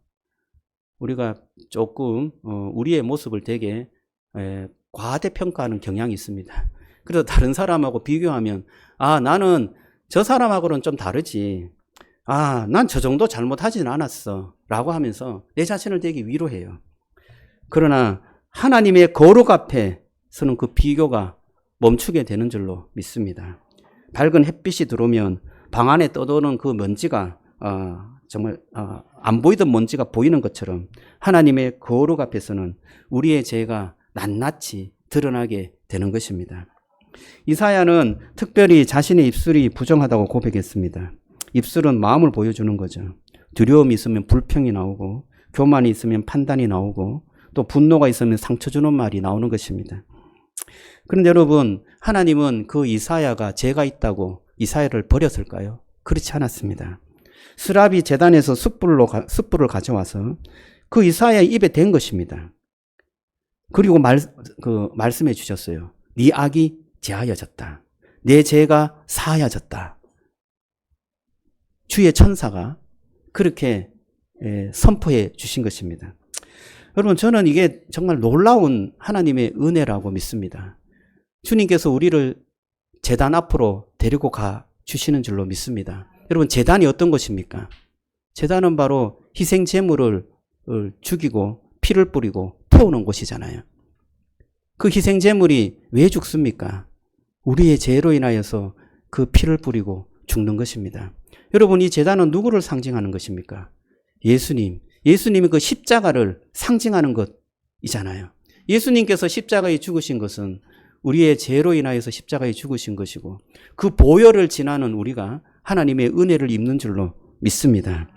우리가 조금 우리의 모습을 되게 과대평가하는 경향이 있습니다. 그래서 다른 사람하고 비교하면 나는 저 사람하고는 좀 다르지. 난 저 정도 잘못하지는 않았어 라고 하면서 내 자신을 되게 위로해요. 그러나 하나님의 거룩 앞에서는 그 비교가 멈추게 되는 줄로 믿습니다. 밝은 햇빛이 들어오면 방 안에 떠도는 그 먼지가 정말 안 보이던 먼지가 보이는 것처럼 하나님의 거룩 앞에서는 우리의 죄가 낱낱이 드러나게 되는 것입니다. 이사야는 특별히 자신의 입술이 부정하다고 고백했습니다. 입술은 마음을 보여주는 거죠. 두려움이 있으면 불평이 나오고 교만이 있으면 판단이 나오고 또 분노가 있으면 상처 주는 말이 나오는 것입니다. 그런데 여러분, 하나님은 그 이사야가 죄가 있다고 이사야를 버렸을까요? 그렇지 않았습니다. 스랍이 제단에서 숯불을 가져와서 그 이사야의 입에 댄 것입니다. 그리고 말씀해 주셨어요. 네 악이 제하여졌다. 내 죄가 사하여졌다. 주의 천사가 그렇게 선포해 주신 것입니다. 여러분, 저는 이게 정말 놀라운 하나님의 은혜라고 믿습니다. 주님께서 우리를 제단 앞으로 데리고 가 주시는 줄로 믿습니다. 여러분, 제단이 어떤 것입니까? 제단은 바로 희생 제물을 죽이고 피를 뿌리고 태우는 곳이잖아요. 그 희생 제물이 왜 죽습니까? 우리의 죄로 인하여서 그 피를 뿌리고 죽는 것입니다. 여러분, 이 제단은 누구를 상징하는 것입니까? 예수님. 예수님이 그 십자가를 상징하는 것이잖아요. 예수님께서 십자가에 죽으신 것은 우리의 죄로 인하여서 십자가에 죽으신 것이고 그 보혈을 지나는 우리가 하나님의 은혜를 입는 줄로 믿습니다.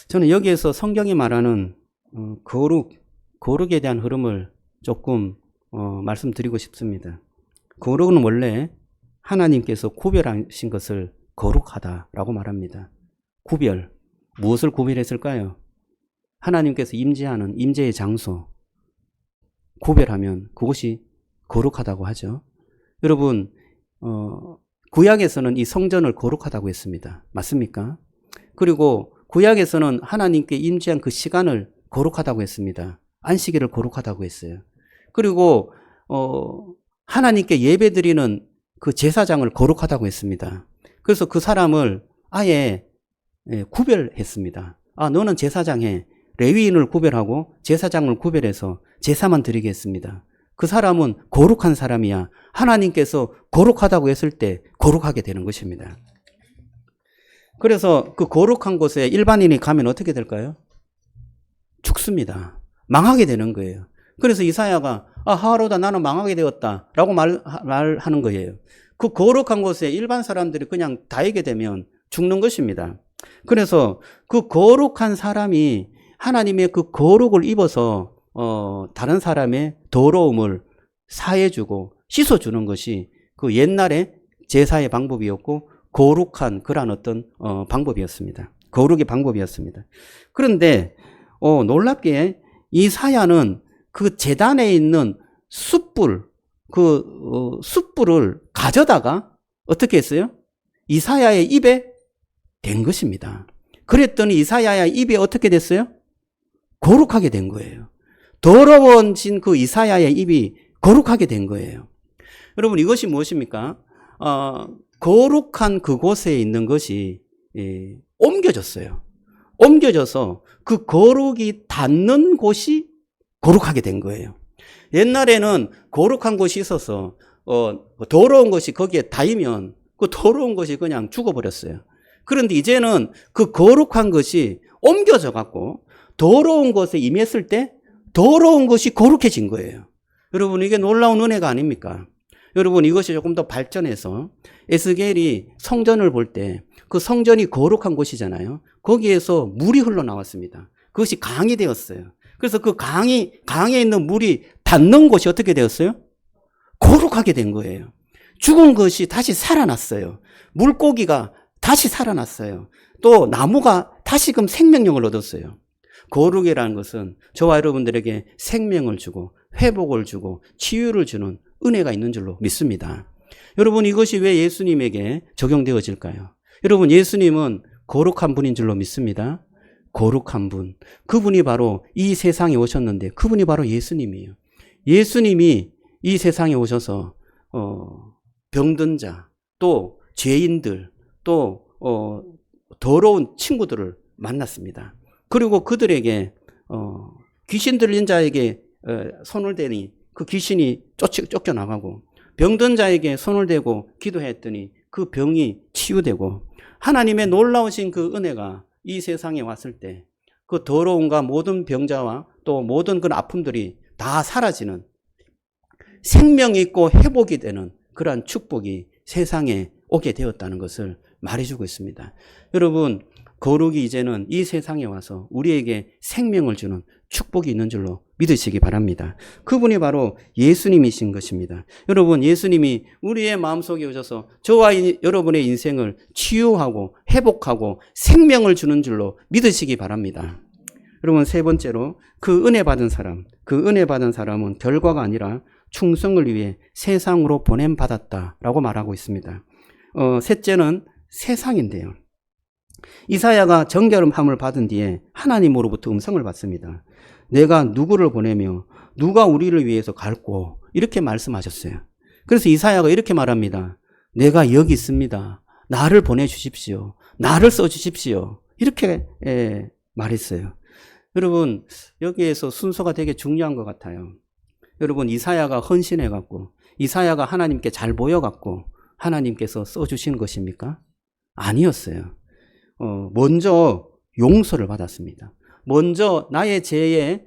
저는 여기에서 성경이 말하는 거룩에 대한 흐름을 조금 말씀드리고 싶습니다. 거룩은 원래 하나님께서 구별하신 것을 거룩하다라고 말합니다. 구별, 무엇을 구별했을까요? 하나님께서 임재하는 임재의 장소, 구별하면 그것이 거룩하다고 하죠. 여러분, 구약에서는 이 성전을 거룩하다고 했습니다. 맞습니까? 그리고 구약에서는 하나님께 임재한 그 시간을 거룩하다고 했습니다. 안식일을 거룩하다고 했어요. 그리고 하나님께 예배드리는 그 제사장을 거룩하다고 했습니다. 그래서 그 사람을 아예 구별했습니다. 너는 제사장해. 레위인을 구별하고 제사장을 구별해서 제사만 드리겠습니다. 그 사람은 거룩한 사람이야. 하나님께서 거룩하다고 했을 때 거룩하게 되는 것입니다. 그래서 그 거룩한 곳에 일반인이 가면 어떻게 될까요? 죽습니다. 망하게 되는 거예요. 그래서 이사야가 하루다 나는 망하게 되었다 라고 말하는 거예요. 그 거룩한 곳에 일반 사람들이 그냥 다이게 되면 죽는 것입니다. 그래서 그 거룩한 사람이 하나님의 그 거룩을 입어서 다른 사람의 더러움을 사해주고 씻어주는 것이 그 옛날의 제사의 방법이었고 거룩한 그런 어떤 방법이었습니다. 거룩의 방법이었습니다. 그런데 놀랍게 이사야는 그 제단에 있는 숯불, 숯불을 가져다가 어떻게 했어요? 이사야의 입에 댄 것입니다. 그랬더니 이사야의 입이 어떻게 됐어요? 거룩하게 된 거예요. 더러워진 그 이사야의 입이 거룩하게 된 거예요. 여러분, 이것이 무엇입니까? 거룩한 그곳에 있는 것이 옮겨졌어요. 옮겨져서 그 거룩이 닿는 곳이 거룩하게 된 거예요. 옛날에는 거룩한 곳이 있어서 더러운 것이 거기에 닿으면 그 더러운 것이 그냥 죽어버렸어요. 그런데 이제는 그 거룩한 것이 옮겨져 갖고 더러운 것에 임했을 때 더러운 것이 거룩해진 거예요. 여러분, 이게 놀라운 은혜가 아닙니까? 여러분 이것이 조금 더 발전해서 에스겔이 성전을 볼 때 그 성전이 거룩한 곳이잖아요. 거기에서 물이 흘러나왔습니다. 그것이 강이 되었어요. 그래서 그 강에 있는 물이 닿는 곳이 어떻게 되었어요? 거룩하게 된 거예요. 죽은 것이 다시 살아났어요. 물고기가 다시 살아났어요. 또 나무가 다시금 생명력을 얻었어요. 거룩이라는 것은 저와 여러분들에게 생명을 주고 회복을 주고 치유를 주는 은혜가 있는 줄로 믿습니다. 여러분 이것이 왜 예수님에게 적용되어질까요? 여러분 예수님은 거룩한 분인 줄로 믿습니다. 거룩한 분. 그분이 바로 이 세상에 오셨는데 그분이 바로 예수님이에요. 예수님이 이 세상에 오셔서 병든 자, 또 죄인들, 또 더러운 친구들을 만났습니다. 그리고 그들에게 귀신 들린 자에게 손을 대니 그 귀신이 쫓겨나가고 병든 자에게 손을 대고 기도했더니 그 병이 치유되고 하나님의 놀라우신 그 은혜가 이 세상에 왔을 때 그 더러움과 모든 병자와 또 모든 그런 아픔들이 다 사라지는 생명이 있고 회복이 되는 그러한 축복이 세상에 오게 되었다는 것을 말해주고 있습니다. 여러분 거룩이 이제는 이 세상에 와서 우리에게 생명을 주는 축복이 있는 줄로 믿으시기 바랍니다. 그분이 바로 예수님이신 것입니다. 여러분 예수님이 우리의 마음속에 오셔서 저와 여러분의 인생을 치유하고 회복하고 생명을 주는 줄로 믿으시기 바랍니다. 여러분 세 번째로 그 은혜 받은 사람은 결과가 아니라 충성을 위해 세상으로 보냄받았다라고 말하고 있습니다. 셋째는 세상인데요. 이사야가 정결함을 받은 뒤에 하나님으로부터 음성을 받습니다. 내가 누구를 보내며 누가 우리를 위해서 갈고 이렇게 말씀하셨어요. 그래서 이사야가 이렇게 말합니다. 내가 여기 있습니다. 나를 보내주십시오. 나를 써주십시오. 이렇게 말했어요. 여러분 여기에서 순서가 되게 중요한 것 같아요. 여러분 이사야가 헌신해갖고 이사야가 하나님께 잘 보여갖고 하나님께서 써주신 것입니까? 아니었어요. 먼저 용서를 받았습니다. 먼저 나의 죄의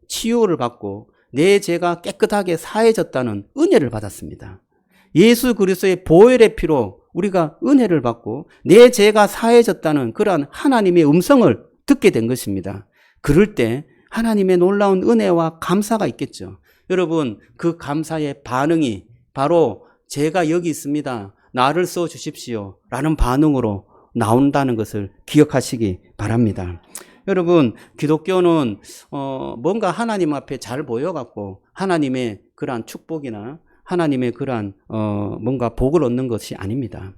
치유를 받고 내 죄가 깨끗하게 사해졌다는 은혜를 받았습니다. 예수 그리스도의 보혈의 피로 우리가 은혜를 받고 내 죄가 사해졌다는 그러한 하나님의 음성을 듣게 된 것입니다. 그럴 때 하나님의 놀라운 은혜와 감사가 있겠죠. 여러분 그 감사의 반응이 바로 제가 여기 있습니다. 나를 써주십시오. 라는 반응으로 나온다는 것을 기억하시기 바랍니다. 여러분 기독교는 뭔가 하나님 앞에 잘 보여갖고 하나님의 그러한 축복이나 하나님의 그러한 뭔가 복을 얻는 것이 아닙니다.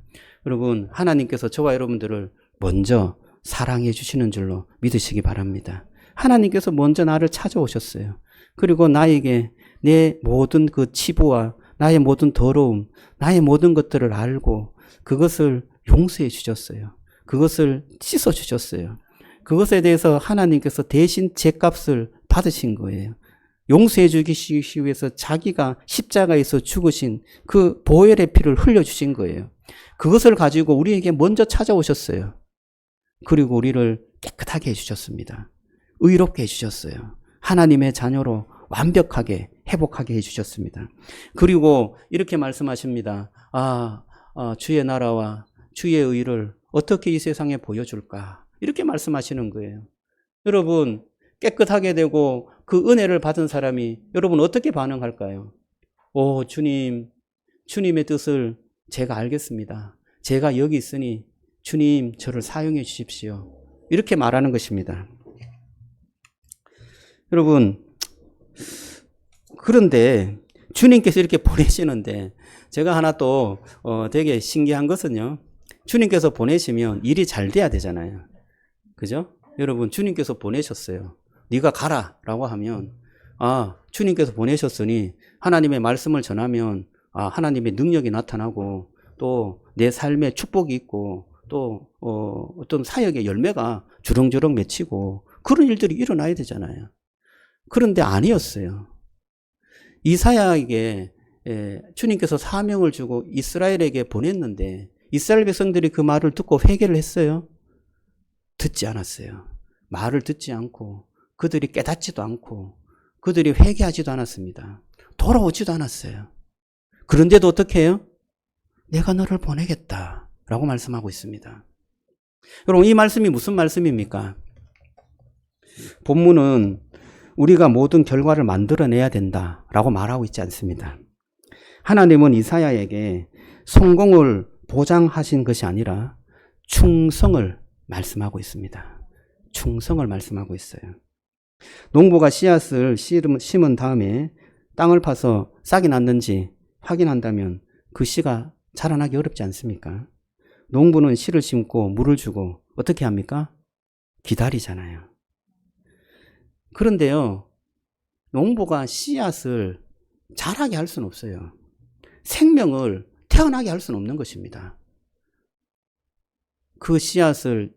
여러분 하나님께서 저와 여러분들을 먼저 사랑해 주시는 줄로 믿으시기 바랍니다. 하나님께서 먼저 나를 찾아오셨어요. 그리고 나에게 내 모든 그 치부와 나의 모든 더러움, 나의 모든 것들을 알고 그것을 용서해 주셨어요. 그것을 씻어 주셨어요. 그것에 대해서 하나님께서 대신 죄값을 받으신 거예요. 용서해 주기 위해서 자기가 십자가에서 죽으신 그 보혈의 피를 흘려주신 거예요. 그것을 가지고 우리에게 먼저 찾아오셨어요. 그리고 우리를 깨끗하게 해주셨습니다. 의롭게 해주셨어요. 하나님의 자녀로 완벽하게 회복하게 해주셨습니다. 그리고 이렇게 말씀하십니다. 주의 나라와 주의 의를 어떻게 이 세상에 보여줄까? 이렇게 말씀하시는 거예요. 여러분 깨끗하게 되고 그 은혜를 받은 사람이 여러분 어떻게 반응할까요? 주님, 주님의 뜻을 제가 알겠습니다. 제가 여기 있으니 주님 저를 사용해 주십시오. 이렇게 말하는 것입니다. 여러분 그런데 주님께서 이렇게 보내시는데 제가 하나 또 되게 신기한 것은요. 주님께서 보내시면 일이 잘 돼야 되잖아요. 그죠? 여러분 주님께서 보내셨어요. 네가 가라 라고 하면 주님께서 보내셨으니 하나님의 말씀을 전하면 하나님의 능력이 나타나고 또 내 삶에 축복이 있고 또 어떤 사역의 열매가 주렁주렁 맺히고 그런 일들이 일어나야 되잖아요. 그런데 아니었어요. 이사야에게 주님께서 사명을 주고 이스라엘에게 보냈는데 이스라엘 백성들이 그 말을 듣고 회개를 했어요? 듣지 않았어요. 말을 듣지 않고 그들이 깨닫지도 않고 그들이 회개하지도 않았습니다. 돌아오지도 않았어요. 그런데도 어떻게 해요? 내가 너를 보내겠다 라고 말씀하고 있습니다. 여러분, 이 말씀이 무슨 말씀입니까? 본문은 우리가 모든 결과를 만들어내야 된다라고 말하고 있지 않습니다. 하나님은 이사야에게 성공을 보장하신 것이 아니라 충성을 말씀하고 있습니다. 충성을 말씀하고 있어요. 농부가 씨앗을 심은 다음에 땅을 파서 싹이 났는지 확인한다면 그 씨가 자라나기 어렵지 않습니까? 농부는 씨를 심고 물을 주고 어떻게 합니까? 기다리잖아요. 그런데요, 농부가 씨앗을 자라게 할 수는 없어요. 생명을 태어나게 할 수는 없는 것입니다. 그 씨앗을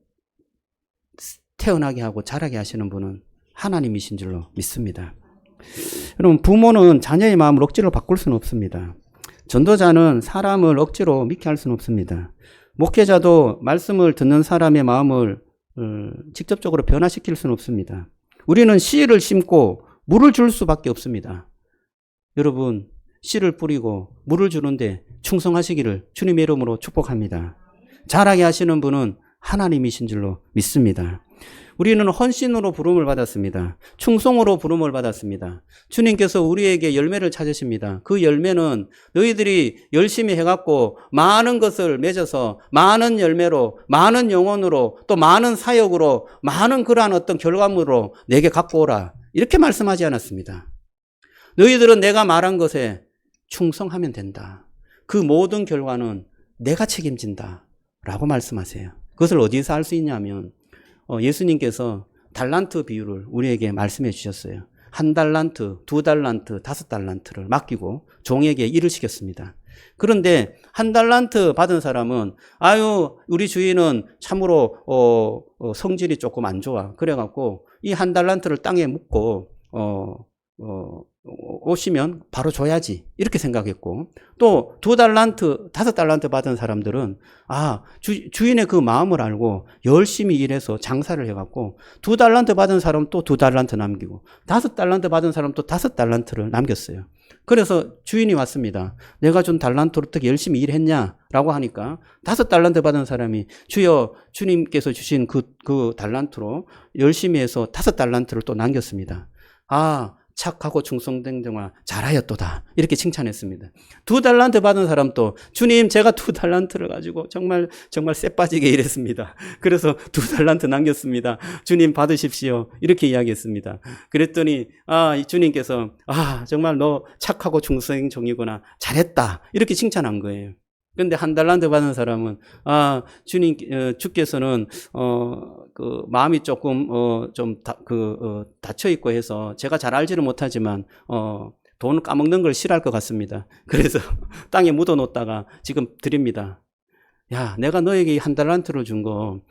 태어나게 하고 자라게 하시는 분은 하나님이신 줄로 믿습니다. 여러분, 부모는 자녀의 마음을 억지로 바꿀 수는 없습니다. 전도자는 사람을 억지로 믿게 할 수는 없습니다. 목회자도 말씀을 듣는 사람의 마음을 직접적으로 변화시킬 수는 없습니다. 우리는 씨를 심고 물을 줄 수밖에 없습니다. 여러분, 씨를 뿌리고 물을 주는데 충성하시기를 주님의 이름으로 축복합니다. 자라게 하시는 분은 하나님이신 줄로 믿습니다. 우리는 헌신으로 부름을 받았습니다. 충성으로 부름을 받았습니다. 주님께서 우리에게 열매를 찾으십니다. 그 열매는 너희들이 열심히 해갖고 많은 것을 맺어서 많은 열매로, 많은 영혼으로, 또 많은 사역으로, 많은 그러한 어떤 결과물로 내게 갖고 오라. 이렇게 말씀하지 않았습니다. 너희들은 내가 말한 것에 충성하면 된다. 그 모든 결과는 내가 책임진다. 라고 말씀하세요. 그것을 어디서 알 수 있냐면 예수님께서 달란트 비유를 우리에게 말씀해 주셨어요. 1달란트, 2달란트, 5달란트를 맡기고 종에게 일을 시켰습니다. 그런데 1달란트 받은 사람은 우리 주인은 참으로 성질이 조금 안 좋아. 그래갖고 이 1달란트를 땅에 묻고 오시면 바로 줘야지 이렇게 생각했고, 또 2달란트, 5달란트 받은 사람들은 주인의 그 마음을 알고 열심히 일해서 장사를 해갖고 2달란트 받은 사람 또 2달란트 남기고 5달란트 받은 사람 또 5달란트를 남겼어요. 그래서 주인이 왔습니다. 내가 준 달란트로 어떻게 열심히 일했냐라고 하니까 5달란트 받은 사람이 주여, 주님께서 주신 그 달란트로 열심히 해서 5달란트를 또 남겼습니다. 착하고 충성된 종아 잘하였도다 이렇게 칭찬했습니다. 2달란트 받은 사람도 주님, 제가 2달란트를 가지고 정말 쎄 빠지게 일했습니다. 그래서 2달란트 남겼습니다. 주님 받으십시오 이렇게 이야기했습니다. 그랬더니 주님께서 정말 너 착하고 충성된 종이구나, 잘했다 이렇게 칭찬한 거예요. 그런데 1달란트 받은 사람은 주께서는 그 마음이 조금 닫혀 있고 해서 제가 잘 알지는 못하지만 돈 까먹는 걸 싫어할 것 같습니다. 그래서 땅에 묻어 놓다가 지금 드립니다. 야, 내가 너에게 1달란트를 준 거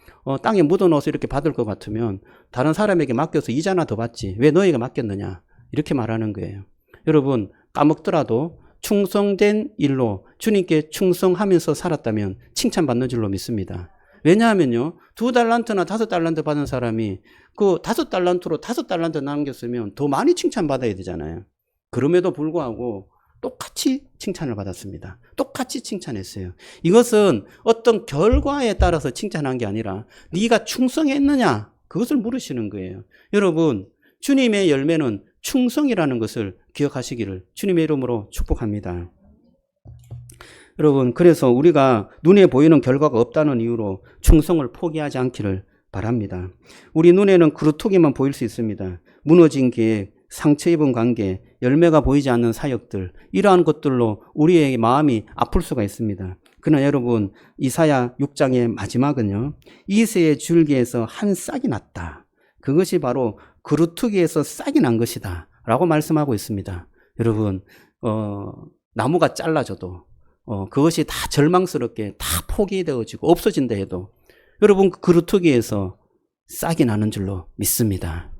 땅에 묻어 놓아서 이렇게 받을 것 같으면 다른 사람에게 맡겨서 이자나 더 받지 왜 너에게 맡겼느냐 이렇게 말하는 거예요. 여러분, 까먹더라도 충성된 일로 주님께 충성하면서 살았다면 칭찬받는 줄로 믿습니다. 왜냐하면요, 2달란트나 5달란트 받은 사람이 그 5달란트로 5달란트 남겼으면 더 많이 칭찬받아야 되잖아요. 그럼에도 불구하고 똑같이 칭찬을 받았습니다. 똑같이 칭찬했어요. 이것은 어떤 결과에 따라서 칭찬한 게 아니라 네가 충성했느냐 그것을 물으시는 거예요. 여러분, 주님의 열매는 충성이라는 것을 기억하시기를 주님의 이름으로 축복합니다. 여러분, 그래서 우리가 눈에 보이는 결과가 없다는 이유로 충성을 포기하지 않기를 바랍니다. 우리 눈에는 그루터기만 보일 수 있습니다. 무너진 계획, 상처 입은 관계, 열매가 보이지 않는 사역들, 이러한 것들로 우리의 마음이 아플 수가 있습니다. 그러나 여러분, 이사야 6장의 마지막은요, 이새의 줄기에서 한 싹이 났다. 그것이 바로 그루터기에서 싹이 난 것이다 라고 말씀하고 있습니다. 여러분, 나무가 잘라져도 그것이 다 절망스럽게 다 포기되어지고 없어진다 해도 여러분, 그 그루터기에서 싹이 나는 줄로 믿습니다.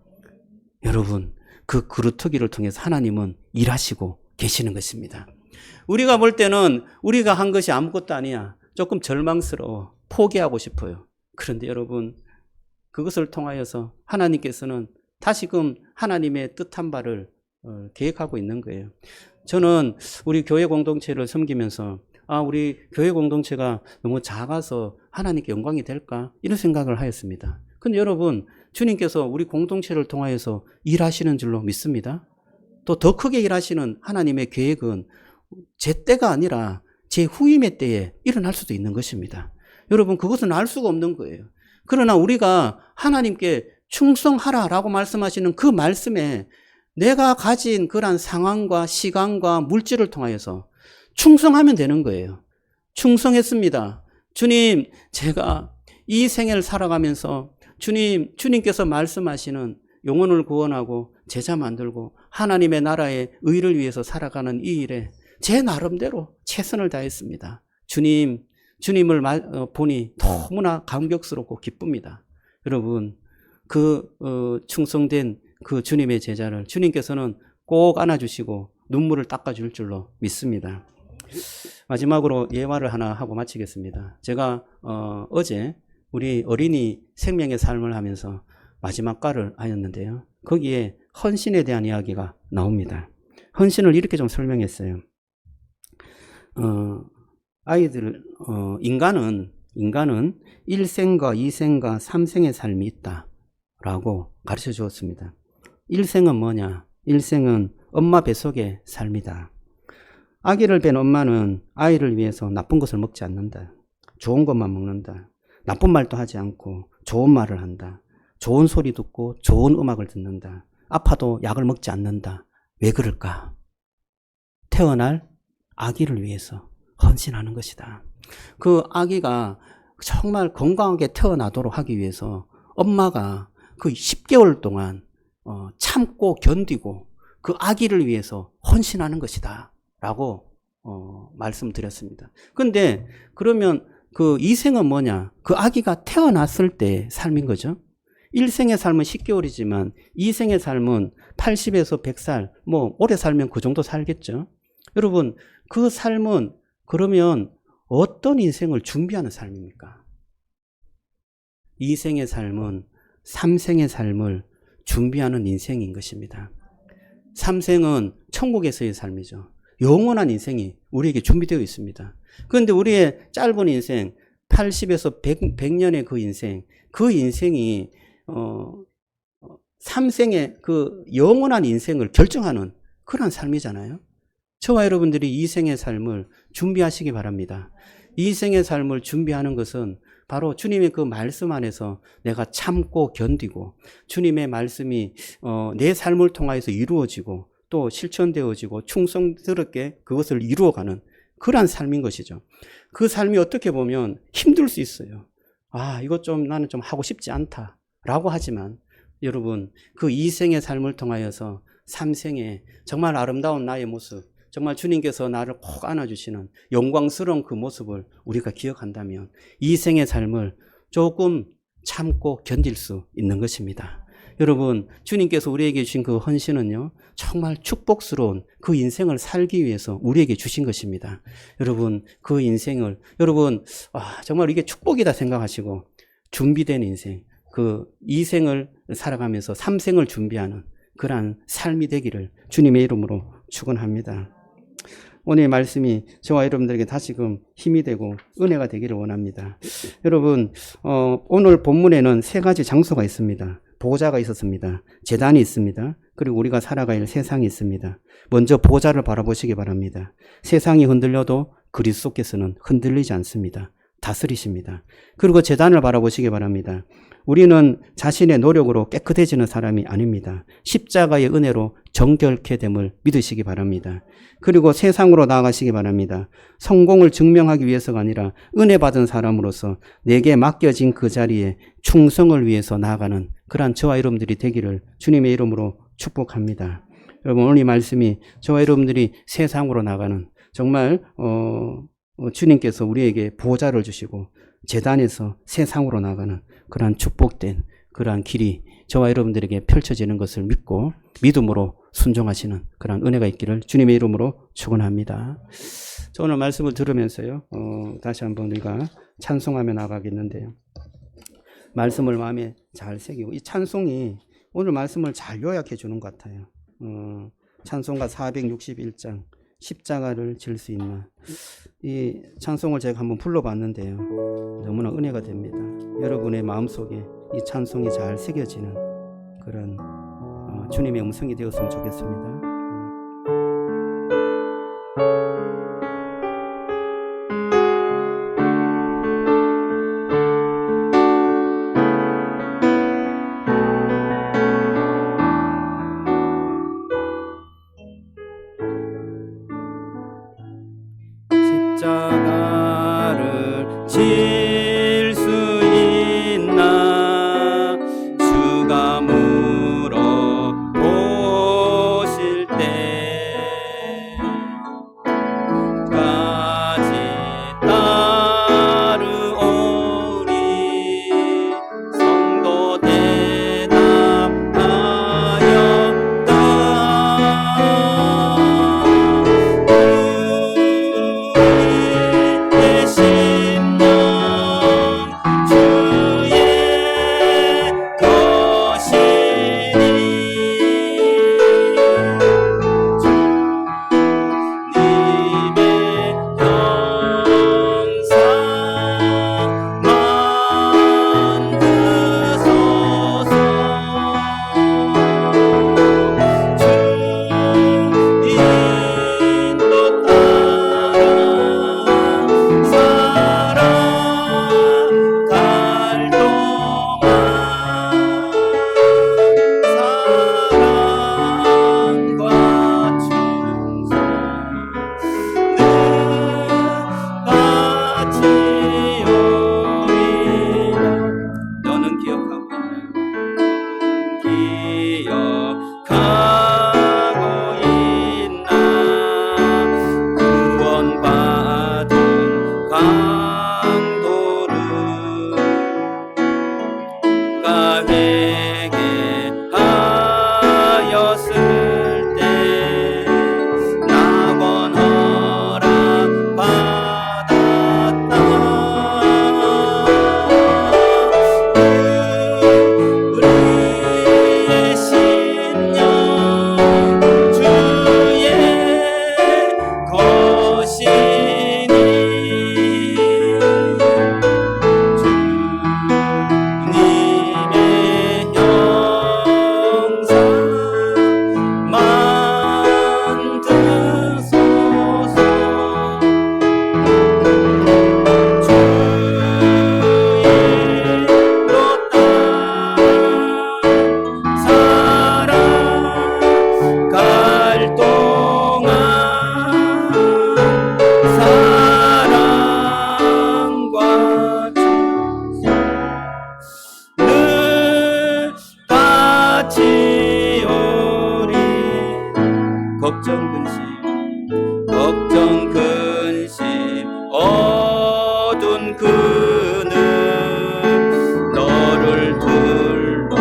여러분, 그 그루터기를 통해서 하나님은 일하시고 계시는 것입니다. 우리가 볼 때는 우리가 한 것이 아무것도 아니야, 조금 절망스러워, 포기하고 싶어요. 그런데 여러분, 그것을 통하여서 하나님께서는 다시금 하나님의 뜻한 바를 계획하고 있는 거예요. 저는 우리 교회 공동체를 섬기면서 우리 교회 공동체가 너무 작아서 하나님께 영광이 될까? 이런 생각을 하였습니다. 근데 여러분, 주님께서 우리 공동체를 통하여서 일하시는 줄로 믿습니다. 또 더 크게 일하시는 하나님의 계획은 제 때가 아니라 제 후임의 때에 일어날 수도 있는 것입니다. 여러분, 그것은 알 수가 없는 거예요. 그러나 우리가 하나님께 충성하라라고 말씀하시는 그 말씀에 내가 가진 그러한 상황과 시간과 물질을 통하여서 충성하면 되는 거예요. 충성했습니다. 주님, 제가 이 생애를 살아가면서 주님께서 말씀하시는 영혼을 구원하고 제자 만들고 하나님의 나라의 의를 위해서 살아가는 이 일에 제 나름대로 최선을 다했습니다. 주님을 보니 너무나 감격스럽고 기쁩니다. 여러분, 충성된 그 주님의 제자를 주님께서는 꼭 안아주시고 눈물을 닦아줄 줄로 믿습니다. 마지막으로 예화를 하나 하고 마치겠습니다. 제가 어제 우리 어린이 생명의 삶을 하면서 마지막 과를 하였는데요. 거기에 헌신에 대한 이야기가 나옵니다. 헌신을 이렇게 좀 설명했어요. 인간은 1생과 2생과 3생의 삶이 있다라고 가르쳐 주었습니다. 1생은 뭐냐? 1생은 엄마 뱃속의 삶이다. 아기를 뵌 엄마는 아이를 위해서 나쁜 것을 먹지 않는다. 좋은 것만 먹는다. 나쁜 말도 하지 않고 좋은 말을 한다. 좋은 소리 듣고 좋은 음악을 듣는다. 아파도 약을 먹지 않는다. 왜 그럴까? 태어날 아기를 위해서 헌신하는 것이다. 그 아기가 정말 건강하게 태어나도록 하기 위해서 엄마가 그 10개월 동안 참고 견디고 그 아기를 위해서 헌신하는 것이다 라고 말씀드렸습니다. 근데 그러면 그 2생은 뭐냐? 그 아기가 태어났을 때 삶인 거죠. 1생의 삶은 10개월이지만 2생의 삶은 80에서 100살, 오래 살면 그 정도 살겠죠. 여러분, 그 삶은 그러면 어떤 인생을 준비하는 삶입니까? 2생의 삶은 3생의 삶을 준비하는 인생인 것입니다. 3생은 천국에서의 삶이죠. 영원한 인생이 우리에게 준비되어 있습니다. 그런데 우리의 짧은 인생, 80에서 100년의 그 인생이 3생의 그 영원한 인생을 결정하는 그런 삶이잖아요. 저와 여러분들이 2생의 삶을 준비하시기 바랍니다. 2생의 삶을 준비하는 것은 바로 주님의 그 말씀 안에서 내가 참고 견디고 주님의 말씀이 내 삶을 통하여서 이루어지고 또 실천되어지고 충성스럽게 그것을 이루어가는 그러한 삶인 것이죠. 그 삶이 어떻게 보면 힘들 수 있어요. 이것 나는 좀 하고 싶지 않다라고 하지만 여러분, 그 2생의 삶을 통하여서 3생의 정말 아름다운 나의 모습, 정말 주님께서 나를 꼭 안아주시는 영광스러운 그 모습을 우리가 기억한다면 2생의 삶을 조금 참고 견딜 수 있는 것입니다. 여러분, 주님께서 우리에게 주신 그 헌신은요, 정말 축복스러운 그 인생을 살기 위해서 우리에게 주신 것입니다. 여러분, 그 인생을, 정말 이게 축복이다 생각하시고, 준비된 인생, 그 2생을 살아가면서 3생을 준비하는 그러한 삶이 되기를 주님의 이름으로 축원합니다. 오늘 말씀이 저와 여러분들에게 다시금 힘이 되고 은혜가 되기를 원합니다. 여러분, 오늘 본문에는 3가지 장소가 있습니다. 보좌가 있었습니다. 제단이 있습니다. 그리고 우리가 살아갈 세상이 있습니다. 먼저 보좌를 바라보시기 바랍니다. 세상이 흔들려도 그리스도께서는 흔들리지 않습니다. 다스리십니다. 그리고 제단을 바라보시기 바랍니다. 우리는 자신의 노력으로 깨끗해지는 사람이 아닙니다. 십자가의 은혜로 정결케 됨을 믿으시기 바랍니다. 그리고 세상으로 나아가시기 바랍니다. 성공을 증명하기 위해서가 아니라 은혜 받은 사람으로서 내게 맡겨진 그 자리에 충성을 위해서 나아가는 그러한 저와 여러분들이 되기를 주님의 이름으로 축복합니다. 여러분, 오늘 이 말씀이 저와 여러분들이 세상으로 나가는 정말 주님께서 우리에게 보좌를 주시고 제단에서 세상으로 나가는 그러한 축복된 그러한 길이 저와 여러분들에게 펼쳐지는 것을 믿고 믿음으로 순종하시는 그러한 은혜가 있기를 주님의 이름으로 축원합니다. 저 오늘 말씀을 들으면서요, 다시 한번 우리가 찬송하며 나가겠는데요. 말씀을 마음에 잘 새기고 이 찬송이 오늘 말씀을 잘 요약해 주는 것 같아요. 찬송가 461장 십자가를 질 수 있나. 이 찬송을 제가 한번 불러봤는데요. 너무나 은혜가 됩니다. 여러분의 마음속에 이 찬송이 잘 새겨지는 그런 주님의 음성이 되었으면 좋겠습니다. 십자가를 질 수 있나 주가 물어보실 때까지 따르오리 성도 걱정 근심 어두운 그늘 너를 둘러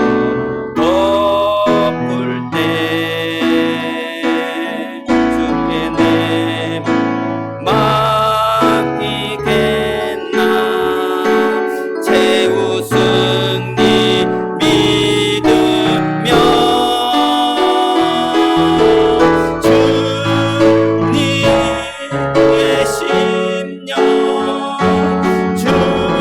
덮을 때 주께 내 맡기겠나 최우승 네 믿으며 주님의 심령 주의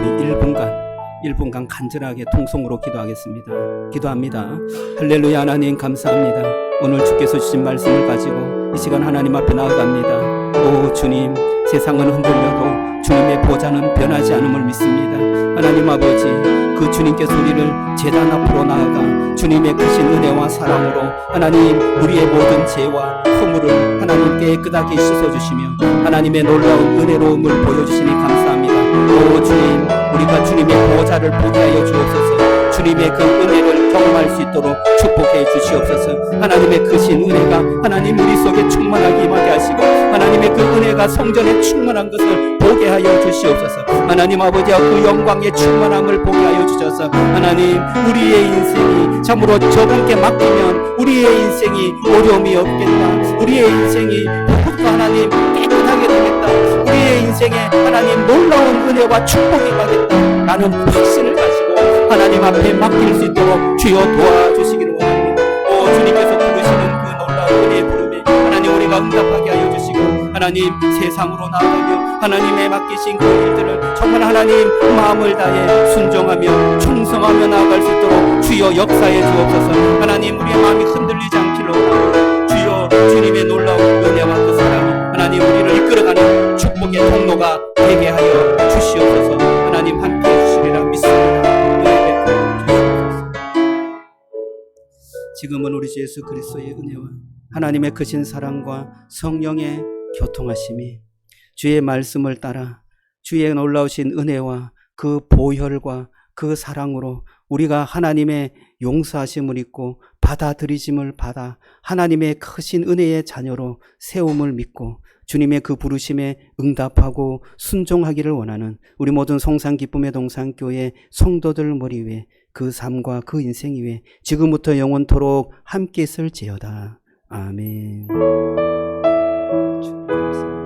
우리 1분간 간절하게 통성으로 기도하겠습니다. 기도합니다. 할렐루야. 하나님 감사합니다. 오늘 주께서 주신 말씀을 가지고 이 시간 하나님 앞에 나아갑니다. 오 주님, 세상은 흔들려도 주님의 보좌는 변하지 않음을 믿습니다. 하나님 아버지, 그 주님께서 우리를 제단 앞으로 나아가 주님의 크신 은혜와 사랑으로 하나님 우리의 모든 죄와 허물을 하나님 깨끗하게 씻어주시며 하나님의 놀라운 은혜로움을 보여주시니 감사합니다. 오 주님, 우리가 주님의 보좌를 보게 하여 주옵소서. 주님의 그 은혜를 경험할 수 있도록 축복해 주시옵소서. 하나님의 크신 은혜가 하나님 우리 속에 충만하게 임하게 하시고 하나님의 그 은혜가 성전에 충만한 것을 보게 하여 주시옵소서. 하나님 아버지와 그 영광의 충만함을 보게 하여 주셔서 하나님 우리의 인생이 참으로 저분께 맡기면 우리의 인생이 어려움이 없겠다. 우리의 인생이 하나님 깨끗하게 되겠다. 우리의 인생에 하나님 놀라운 은혜와 축복이 임하겠다. 라는 확신을 가지고 하나님 앞에 맡길 수 있도록 주여 도와주시기를 원합니다. 오 주님께서 부르시는 그 놀라운 은혜의 부름에 하나님 우리가 응답하게 하여 주시고 하나님 세상으로 나아가며 하나님의 맡기신 그 일들을 정말 하나님 마음을 다해 순종하며 충성하며 나아갈 수 있도록 주여 역사해 주옵소서. 하나님 우리의 마음이 흔들리지 않기를 원합니다. 주여 주님의 놀라운 은혜와 그 사랑이 하나님 우리를 이끌어가는 축복의 통로가 되게 하여 주시옵소서. 하나님 함께 해주시리라 믿습니다. 은혜 베풀어 주시옵소서. 지금은 우리 주 예수 그리스도의 은혜와 하나님의 크신 사랑과 성령의 교통하심이 주의 말씀을 따라 주의 놀라우신 은혜와 그 보혈과 그 사랑으로 우리가 하나님의 용서하심을 입고 받아들이심을 받아 하나님의 크신 은혜의 자녀로 세움을 믿고 주님의 그 부르심에 응답하고 순종하기를 원하는 우리 모든 성산 기쁨의 동산교회 성도들 머리 위에 그 삶과 그 인생 위에 지금부터 영원토록 함께 있을지어다. 아멘. 주님 감사합니다.